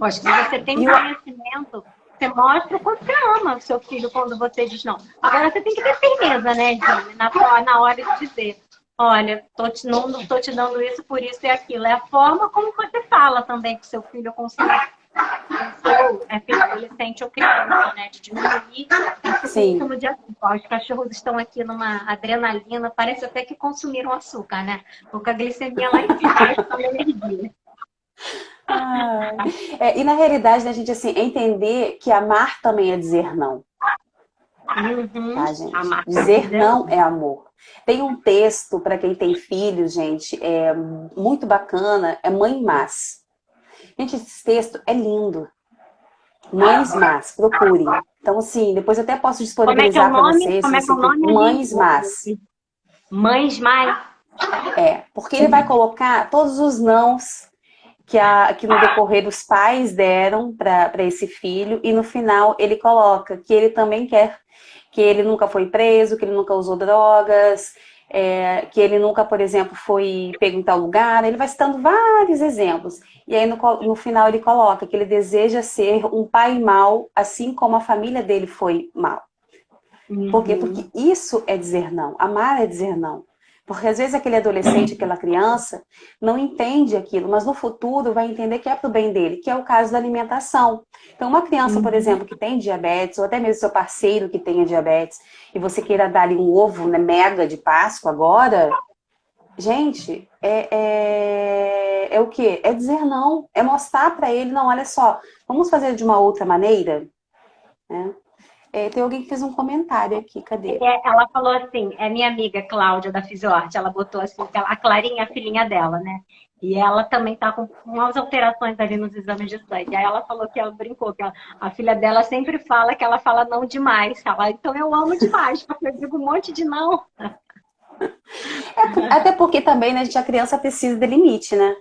Acho que se você tem E o, conhecimento, você mostra o quanto você ama o seu filho quando você diz não. Agora você tem que ter firmeza, né, Jimmy? Na hora de dizer, olha, não tô te dando isso por isso e aquilo. É a forma como você fala também com seu filho com seu filho adolescente ou criança, né? De diminuir esse sim. consumo de açúcar. Os cachorros estão aqui numa adrenalina, parece até que consumiram açúcar, né? Porque a glicemia lá em cima está uma energia. Ai. E na realidade, né, a gente assim, entender que amar também é dizer não, Uhum. tá, A gente? marca Dizer dela. não é amor. Tem um texto para quem tem filhos, gente, é muito bacana, é Mãe Más. Gente, esse texto é lindo. Mães Más, procurem. Então, assim, depois eu até posso Como é que é o disponibilizar para nome? vocês, se Como é que é você o quiser. nome ali? Mães Más. Mães mais. Porque ele vai colocar todos os nãos que no decorrer dos pais deram para esse filho, e no final ele coloca que ele também quer, que ele nunca foi preso, que ele nunca usou drogas, que ele nunca, por exemplo, foi pego em tal lugar. Ele vai citando vários exemplos. E aí no final ele coloca que ele deseja ser um pai mau, assim como a família dele foi mau. Por quê? Uhum. Porque isso é dizer não. Amar é dizer não. Porque às vezes aquele adolescente, aquela criança, não entende aquilo, mas no futuro vai entender que é para o bem dele, que é o caso da alimentação. Então, uma criança, por Uhum. exemplo, que tem diabetes, ou até mesmo seu parceiro que tenha diabetes, e você queira dar-lhe um ovo, né, mega de Páscoa agora, gente, é o quê? É dizer não, é mostrar para ele, não, olha só, vamos fazer de uma outra maneira, né? Tem alguém que fez um comentário aqui, cadê? Ela falou assim, é minha amiga Cláudia da Fisioarte, ela botou assim, que a Clarinha é a filhinha dela, né? E ela também tá com umas alterações ali nos exames de sangue. Aí ela falou que ela brincou, que a filha dela sempre fala que ela fala não demais. Ela, então eu amo demais, porque eu digo um monte de não. Até porque também, né, a criança precisa de limite, né?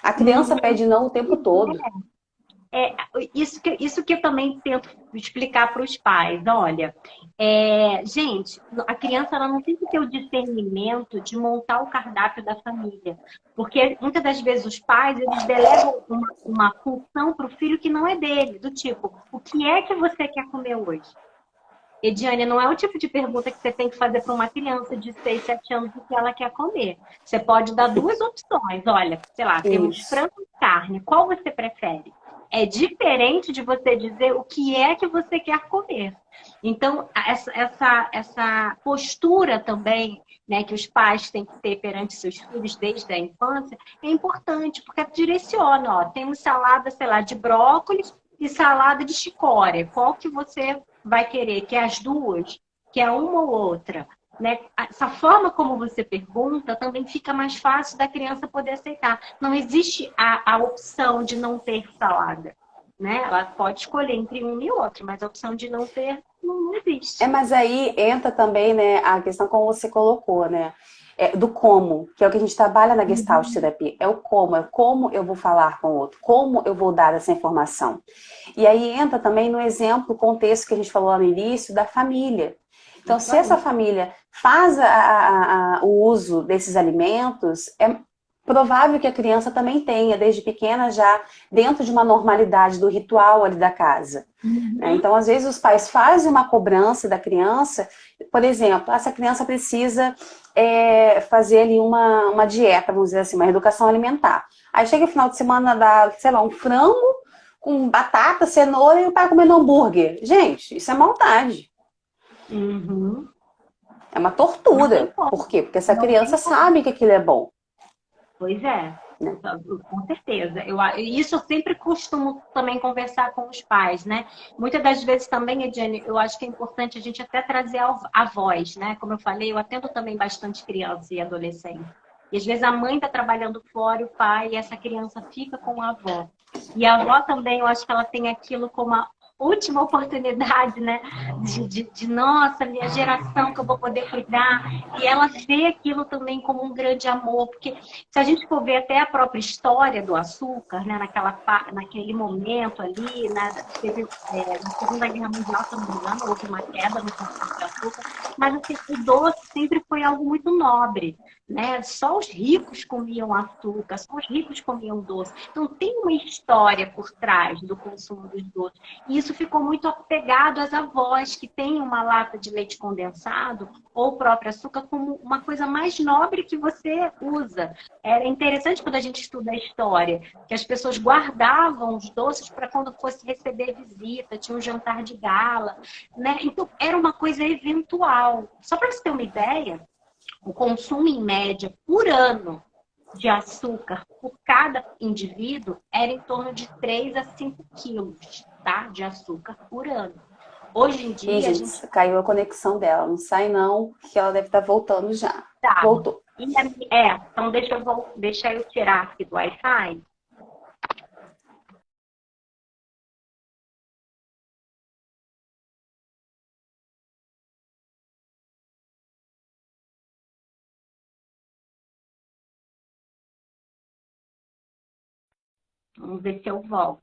A criança Uhum. pede não o tempo todo. É, isso que eu também tento explicar para os pais. Olha, gente, a criança ela não tem que ter o discernimento de montar o cardápio da família. Porque muitas das vezes os pais eles delegam uma função para o filho que não é dele, do tipo, o que é que você quer comer hoje? Ediane, não é o tipo de pergunta que você tem que fazer para uma criança de 6, 7 anos o que ela quer comer. Você pode dar duas opções. Olha, sei lá, temos Isso. frango e carne. Qual você prefere? É diferente de você dizer o que é que você quer comer. Então, essa postura também, né, que os pais têm que ter perante seus filhos desde a infância é importante, porque direciona, ó, temos salada, sei lá, de brócolis e salada de chicória. Qual que você vai querer? Que as duas? Que é uma ou outra? Né? Essa forma como você pergunta também fica mais fácil da criança poder aceitar. Não existe a opção de não ter salada. Né? Ela pode escolher entre um e outro, mas a opção de não ter não existe. Mas aí entra também, né, a questão como você colocou, né? do como, que é o que a gente trabalha na Gestalt Uhum. terapia. É o como eu vou falar com o outro, como eu vou dar essa informação. E aí entra também no exemplo, o contexto que a gente falou lá no início, da família. Então, Isso se essa aí. família faz o uso desses alimentos, é provável que a criança também tenha, desde pequena, já dentro de uma normalidade do ritual ali da casa. Né? Uhum. Então, às vezes, os pais fazem uma cobrança da criança, por exemplo, essa criança precisa fazer ali uma dieta, vamos dizer assim, uma educação alimentar. Aí chega o final de semana, dá, sei lá, um frango com batata, cenoura e o pai comendo hambúrguer. Gente, isso é maldade. Uhum. É uma Não tem tortura. Por como. quê? Porque essa Não tem criança como. sabe que aquilo é bom. Pois é, Né? com certeza. Isso eu sempre costumo também conversar com os pais, né? Muitas das vezes também, Ediane, eu acho que é importante a gente até trazer a voz, né? Como eu falei, eu atendo também bastante criança e adolescente. E às vezes a mãe está trabalhando fora, o pai, e essa criança fica com a avó. E a avó também, eu acho que ela tem aquilo como a última oportunidade, né? Nossa, minha geração que eu vou poder cuidar. E ela vê aquilo também como um grande amor, porque se a gente for ver até a própria história do açúcar, né, naquele momento ali, teve, na Segunda Guerra Mundial, se não me engano, houve uma queda no consumo de açúcar, mas assim, o doce sempre foi algo muito nobre. Né? Só os ricos comiam açúcar, só os ricos comiam doce. Então tem uma história por trás do consumo dos doces. E isso ficou muito apegado às avós que têm uma lata de leite condensado ou o próprio açúcar como uma coisa mais nobre que você usa. É interessante quando a gente estuda a história, que as pessoas guardavam os doces para quando fosse receber visita, tinha um jantar de gala, né? Então era uma coisa eventual. Só para você ter uma ideia, o consumo em média por ano de açúcar por cada indivíduo era em torno de 3 a 5 quilos, tá? De açúcar por ano. Hoje em E, dia, a gente gente, caiu a conexão dela. Não sai não, que ela deve estar voltando já. tá. Voltou. Então deixa eu tirar aqui do Wi-Fi. Vamos ver se eu volto.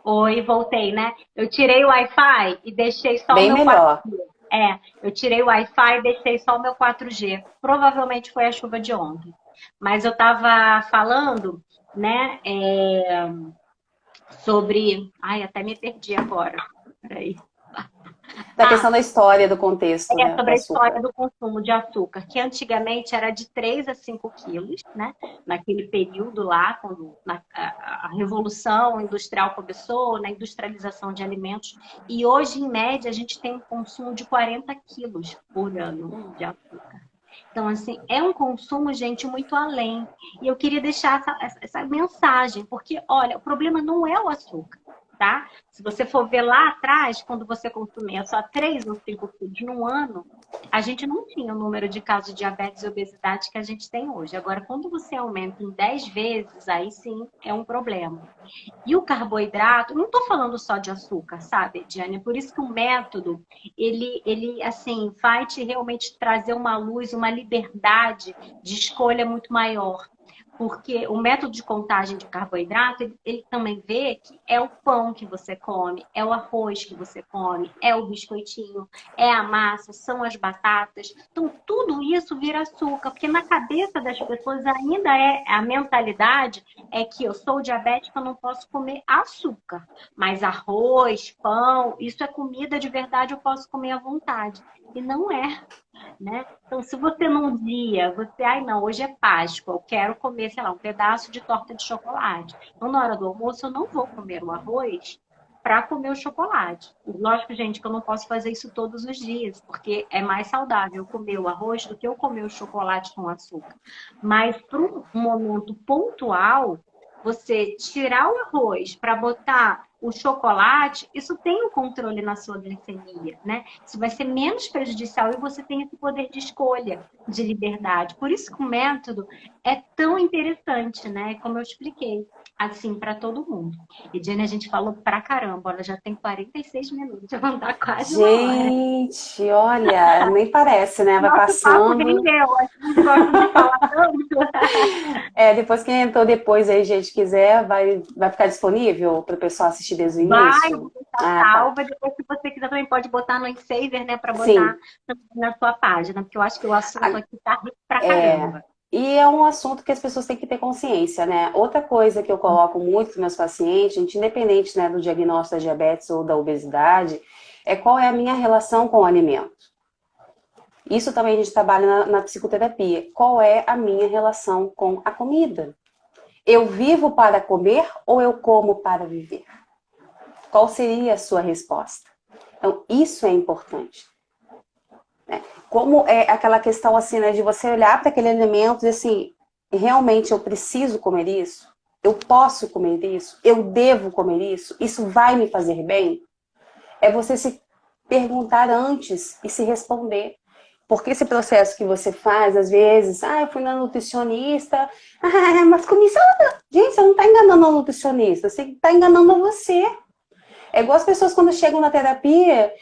Oi, voltei, né? Eu tirei o Wi-Fi e deixei só o Bem meu melhor. 4G. Eu tirei o Wi-Fi e deixei só o meu 4G. Provavelmente foi a chuva de ontem. Mas eu estava falando, né, sobre. Ai, até me perdi agora. Peraí. Da questão da história, do contexto, né, do Sobre a história açúcar. do consumo de açúcar, que antigamente era de 3 a 5 quilos, né? Naquele período lá, quando a Revolução Industrial começou, na industrialização de alimentos, e hoje, em média, a gente tem um consumo de 40 quilos por ano de açúcar. Então, assim, é um consumo, gente, muito além. E eu queria deixar essa mensagem, porque, olha, o problema não é o açúcar, tá? Se você for ver lá atrás, quando você consumia só 3 ou 5 quilos no ano, a gente não tinha o número de casos de diabetes e obesidade que a gente tem hoje. Agora, quando você aumenta em 10 vezes, aí sim é um problema. E o carboidrato, não estou falando só de açúcar, sabe, Diane? Por isso que o método, ele assim, vai te realmente trazer uma luz, uma liberdade de escolha muito maior. Porque o método de contagem de carboidrato, ele também vê que é o pão que você come, é o arroz que você come, é o biscoitinho, é a massa, são as batatas. Então, tudo isso vira açúcar, porque na cabeça das pessoas ainda é a mentalidade é que eu sou diabética, eu não posso comer açúcar. Mas arroz, pão, isso é comida de verdade, eu posso comer à vontade. E não é, né? Então, se você num dia, ai não, hoje é Páscoa, eu quero comer, sei lá, um pedaço de torta de chocolate. Então, na hora do almoço, eu não vou comer o arroz para comer o chocolate. Lógico, gente, que eu não posso fazer isso todos os dias, porque é mais saudável comer o arroz do que eu comer o chocolate com açúcar. Mas para um momento pontual, você tirar o arroz para botar o chocolate, isso tem um controle na sua glicemia, né? Isso vai ser menos prejudicial e você tem esse poder de escolha, de liberdade. Por isso que o método é tão interessante, né? Como eu expliquei. assim para todo mundo. E Jenny, a gente falou pra caramba, ela já tem 46 minutos, já vão dar quase uma hora. Gente, olha, nem parece, né? Vai Nosso papo passando. rendeu, a gente gosta de falar tanto. Depois quem entrou depois aí, gente, quiser, vai ficar disponível para o pessoal assistir desde o Vai, eu início? vou deixar Ah, tá. salva. Depois, se você quiser, também pode botar no InSaver, né? Para botar Sim. também na sua página, porque eu acho que o assunto A- aqui tá rico pra É, caramba. e é um assunto que as pessoas têm que ter consciência, né? Outra coisa que eu coloco muito para meus pacientes, gente, independente, né, do diagnóstico da diabetes ou da obesidade, é qual é a minha relação com o alimento. Isso também a gente trabalha na psicoterapia. Qual é a minha relação com a comida? Eu vivo para comer ou eu como para viver? Qual seria a sua resposta? Então, isso é importante. Como é aquela questão assim, né, de você olhar para aquele alimento e assim, realmente eu preciso comer isso? Eu posso comer isso? Eu devo comer isso? Isso vai me fazer bem? É você se perguntar antes e se responder. Porque esse processo que você faz, às vezes, eu fui na nutricionista, mas comi salada. Gente, você não está enganando a nutricionista, você está enganando você. É igual as pessoas quando chegam na terapia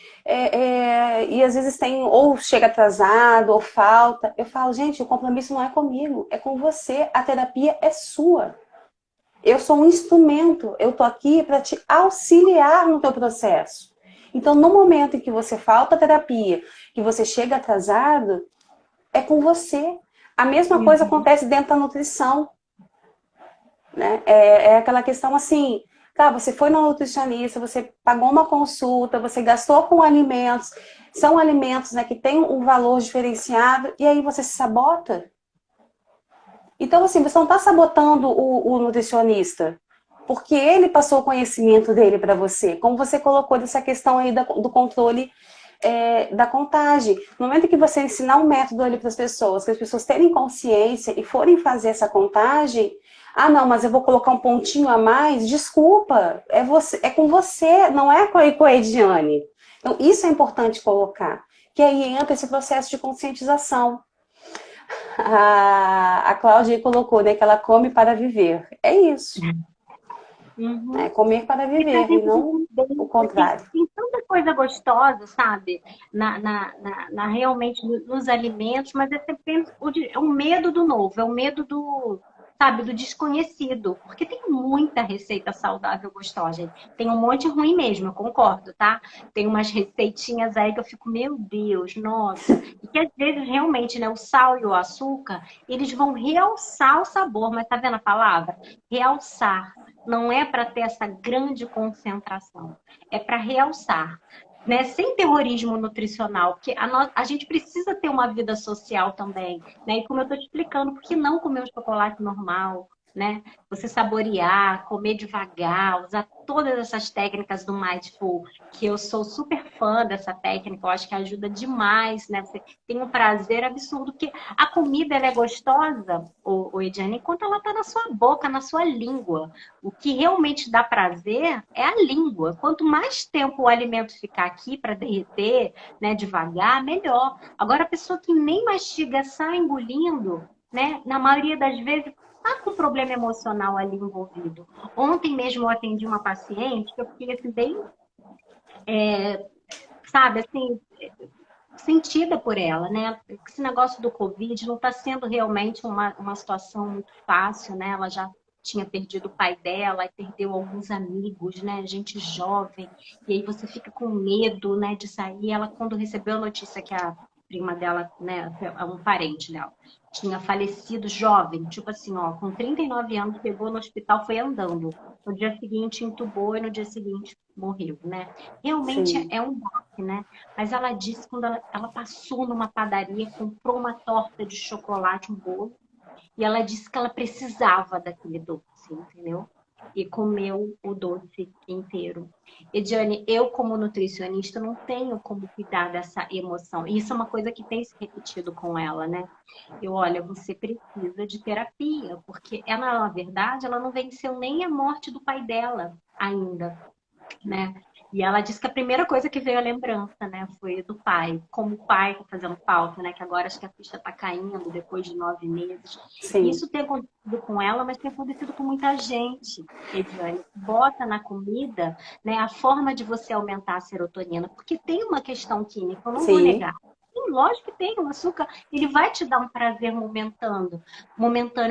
e às vezes tem ou chega atrasado ou falta. Eu falo, gente, o compromisso não é comigo, é com você. A terapia é sua. Eu sou um instrumento, eu tô aqui para te auxiliar no teu processo. Então, no momento em que você falta terapia, que você chega atrasado, é com você. A mesma coisa Uhum. acontece dentro da nutrição, né? É aquela questão assim, tá, você foi no nutricionista, você pagou uma consulta, você gastou com alimentos, são alimentos, né, que têm um valor diferenciado, e aí você se sabota. Então, assim, você não está sabotando o nutricionista, porque ele passou o conhecimento dele para você, como você colocou dessa questão aí do controle da contagem. No momento que você ensinar um método ali para as pessoas, que as pessoas terem consciência e forem fazer essa contagem, não, mas eu vou colocar um pontinho a mais, desculpa, é com você, não é com a Ediane. Então, isso é importante colocar, que aí entra esse processo de conscientização. A Cláudia colocou, né, que ela come para viver. É isso, né? Uhum. Comer para E pra viver, e gente não o entender, contrário. tem tanta coisa gostosa, sabe? Realmente nos alimentos, mas é sempre o medo do novo, é o medo do, sabe, do desconhecido. Porque tem muita receita saudável gostosa, gente. Tem um monte ruim mesmo, eu concordo, tá? Tem umas receitinhas aí que eu fico, meu Deus, nossa. E que às vezes realmente, né, o sal e o açúcar, eles vão realçar o sabor, mas tá vendo a palavra? Realçar. Não é para ter essa grande concentração, é para realçar. Né? Sem terrorismo nutricional, porque a gente precisa ter uma vida social também. Né? E como eu estou te explicando, por que não comer um chocolate normal? Né? Você saborear, comer devagar, usar todas essas técnicas do Mindful, que eu sou super fã dessa técnica, eu acho que ajuda demais, né? Você tem um prazer absurdo, porque a comida ela é gostosa, o Ediane, enquanto ela está na sua boca, na sua língua. O que realmente dá prazer é a língua. Quanto mais tempo o alimento ficar aqui para derreter, né, devagar, melhor. Agora, a pessoa que nem mastiga, sai engolindo, né, na maioria das vezes, está com problema emocional ali envolvido. Ontem mesmo eu atendi uma paciente que eu fiquei assim, bem, sabe, assim, sentida por ela, né? Esse negócio do Covid não está sendo realmente uma situação muito fácil, né? Ela já tinha perdido o pai dela, e perdeu alguns amigos, né? Gente jovem, e aí você fica com medo, né, de sair. Ela, quando recebeu a notícia que a prima dela, né, um parente dela, tinha falecido jovem, tipo assim, ó, com 39 anos, pegou no hospital, foi andando. No dia seguinte entubou e no dia seguinte morreu, né? Realmente Sim. é um baque, né? Mas ela disse que quando ela passou numa padaria, comprou uma torta de chocolate, um bolo, e ela disse que ela precisava daquele doce, entendeu? E comeu o doce inteiro. Ediane, eu como nutricionista não tenho como cuidar dessa emoção. E isso é uma coisa que tem se repetido com ela, né? Olha, você precisa de terapia, porque ela, na verdade, ela não venceu nem a morte do pai dela ainda, né? E ela disse que a primeira coisa que veio à lembrança, né, foi do pai. Como o pai tá fazendo falta, né, que agora acho que a ficha tá caindo depois de 9 meses. E Sim, isso tem acontecido com ela, mas tem acontecido com muita gente, Ediane. Bota na comida, né, a forma de você aumentar a serotonina, porque tem uma questão química, eu não vou sim, negar. Sim, lógico que tem, o açúcar, ele vai te dar um prazer momentâneo,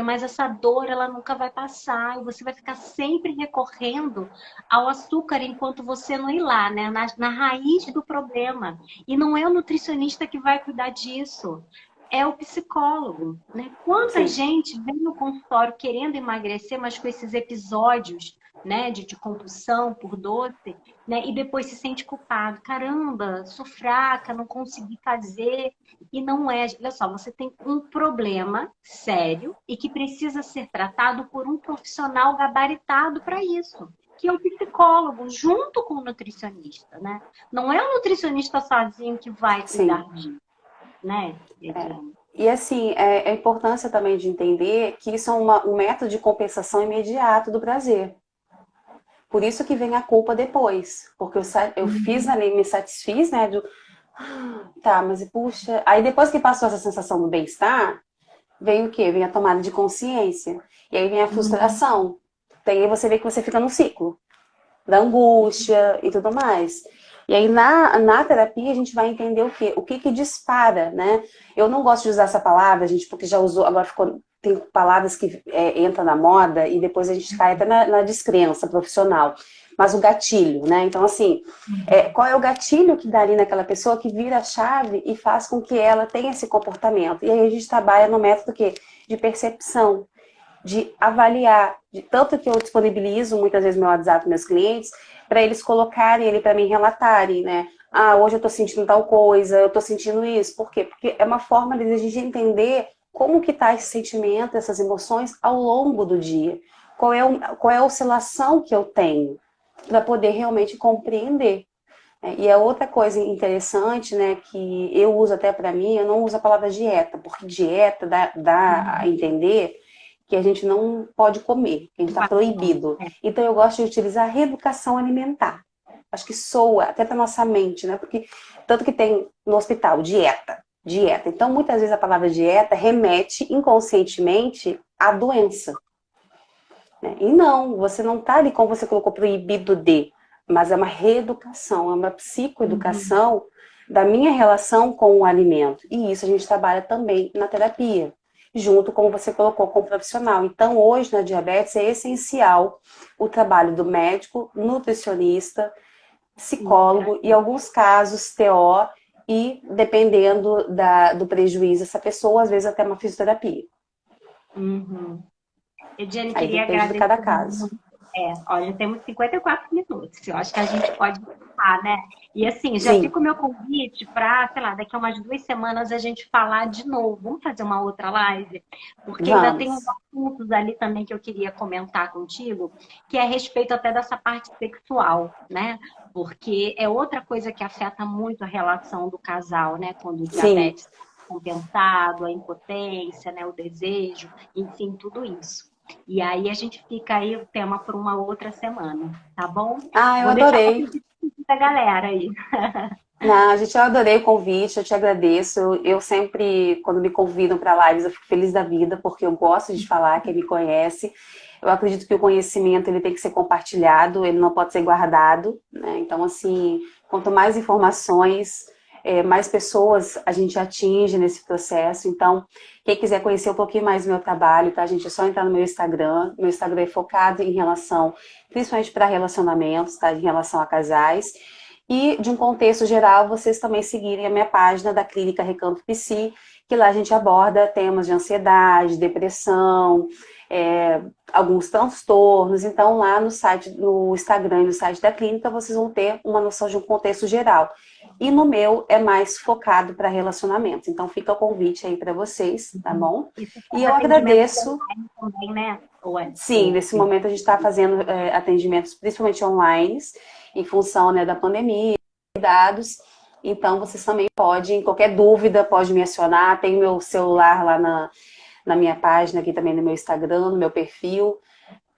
mas essa dor, ela nunca vai passar, e você vai ficar sempre recorrendo ao açúcar enquanto você não ir lá, né? Na raiz do problema. E não é o nutricionista que vai cuidar disso. É o psicólogo, né? Quanta sim. gente vem no consultório querendo emagrecer, mas com esses episódios, né, de compulsão por doce, né, e depois se sente culpado. Caramba, sou fraca, não consegui fazer. E não é. Olha só, você tem um problema sério e que precisa ser tratado por um profissional gabaritado para isso, que é o psicólogo, junto com o nutricionista, né? Não é o nutricionista sozinho que vai Sim. cuidar disso, né, É. Ediane? E assim, a importância também de entender que isso é um método de compensação imediato do prazer. Por isso que vem a culpa depois. Porque eu fiz Uhum. ali, me satisfiz, né? Tá, mas puxa. Aí depois que passou essa sensação do bem-estar, vem o quê? Vem a tomada de consciência. E aí vem a Uhum. frustração. Daí você vê que você fica no ciclo da angústia e tudo mais. E aí na terapia a gente vai entender o quê? O que que dispara, né? Eu não gosto de usar essa palavra, gente, porque já usou, agora ficou, tem palavras que entram na moda e depois a gente cai até na descrença profissional. Mas o gatilho, né? Então, assim, qual é o gatilho que dá ali naquela pessoa que vira a chave e faz com que ela tenha esse comportamento? E aí a gente trabalha no método que de percepção, de avaliar, de tanto que eu disponibilizo muitas vezes meu WhatsApp para meus clientes, para eles colocarem ele para mim relatarem, né? Ah, hoje eu tô sentindo tal coisa, eu tô sentindo isso. Por quê? Porque é uma forma de a gente entender como que tá esse sentimento, essas emoções ao longo do dia. Qual é a oscilação que eu tenho para poder realmente compreender. E a outra coisa interessante, né, que eu uso até para mim, eu não uso a palavra dieta, porque dieta dá a Uhum. entender que a gente não pode comer, que a gente está Privação. proibido. É. Então eu gosto de utilizar reeducação alimentar. Acho que soa até para nossa mente, né? Porque tanto que tem no hospital dieta, dieta. Então muitas vezes a palavra dieta remete inconscientemente à doença. Né? E não, você não está ali como você colocou proibido de, mas é uma reeducação, é uma Uhum. psicoeducação da minha relação com o alimento. E isso a gente trabalha também na terapia, junto, como você colocou, com o profissional. Então, hoje na diabetes é essencial o trabalho do médico, nutricionista, E o psicólogo e, em terapeuta. alguns casos, TO e, dependendo do prejuízo dessa pessoa, às vezes até uma fisioterapia. Uhum. Ediane, Aí queria depende de agradecer cada caso. muito. Ó, já temos 54 minutos. Eu acho que a gente pode encerrar, né? E assim, já Sim, fica o meu convite para, sei lá, daqui a umas 2 semanas a gente falar de novo. Vamos fazer uma outra live? Porque ainda tem uns vamos. assuntos ali também que eu queria comentar contigo, que é a respeito até dessa parte sexual, né? Porque é outra coisa que afeta muito a relação do casal, né? Quando o Sim. diabetes está compensado, a impotência, né? O desejo, enfim, tudo isso. E aí a gente fica aí o tema por uma outra semana, tá bom? Ah, eu Vou deixar você adorei. despedir da galera aí. Não, gente, eu adorei o convite, eu te agradeço. Eu sempre, quando me convidam para lives, eu fico feliz da vida, porque eu gosto de falar, quem me conhece. Eu acredito que o conhecimento ele tem que ser compartilhado, ele não pode ser guardado, né? Então, assim, quanto mais informações, mais pessoas a gente atinge nesse processo. Então, quem quiser conhecer um pouquinho mais do meu trabalho, tá, gente? É só entrar no meu Instagram. Meu Instagram é focado em relação, principalmente para relacionamentos, tá? Em relação a casais. E, de um contexto geral, vocês também seguirem a minha página da Clínica Recanto Psi, que lá a gente aborda temas de ansiedade, depressão, é, alguns transtornos. Então, lá no site, no Instagram e no site da clínica, vocês vão ter uma noção de um contexto geral. E no meu é mais focado para relacionamentos. Então, fica o convite aí para vocês, tá bom? E você E faz eu atendimento agradeço. online também, né? Sim, nesse momento a gente está fazendo atendimentos principalmente online, em função, né, da pandemia, cuidados. Então, vocês também podem, qualquer dúvida, pode me acionar. Tem meu celular lá na minha página, aqui também no meu Instagram, no meu perfil.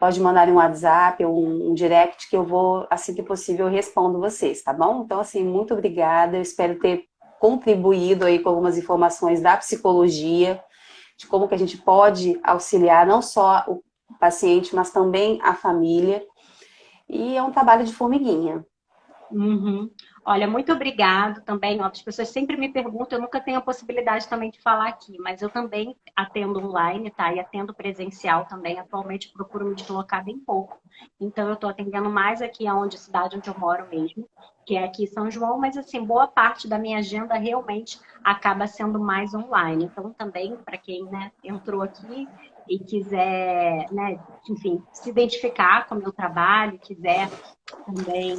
pode mandar um WhatsApp ou um direct que eu vou, assim que possível, eu respondo vocês, tá bom? Então, assim, muito obrigada. Eu espero ter contribuído aí com algumas informações da psicologia, de como que a gente pode auxiliar não só o paciente, mas também a família. E é um trabalho de formiguinha. Uhum. Olha, muito obrigado também. Ó, as pessoas sempre me perguntam, eu nunca tenho a possibilidade também de falar aqui, mas eu também atendo online, tá? E atendo presencial também. Atualmente procuro me deslocar bem pouco. Então eu estou atendendo mais aqui aonde, cidade onde eu moro mesmo, que é aqui em São João, mas assim, boa parte da minha agenda realmente acaba sendo mais online. Então também, para quem, né, entrou aqui e quiser, né, enfim, se identificar com o meu trabalho, quiser também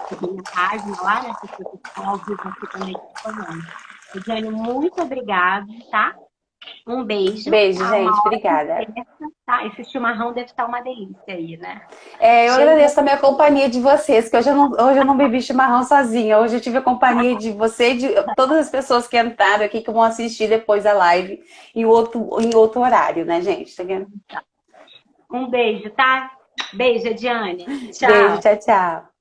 seguir minha página lá, né? Se você está ao vivo aqui também falando. Jane, muito obrigada, tá? Um beijo, Beijo, tá? gente. Uma ótima Obrigada. festa, tá? Esse chimarrão deve estar uma delícia aí, né? É, eu Cheio de... agradeço também a companhia de vocês, que hoje eu não bebi chimarrão sozinha. Hoje eu tive a companhia de você e de todas as pessoas que entraram aqui, que vão assistir depois a live em outro horário, né, gente? Um beijo, tá? Beijo, Ediane. Beijo, Tchau. tchau, tchau.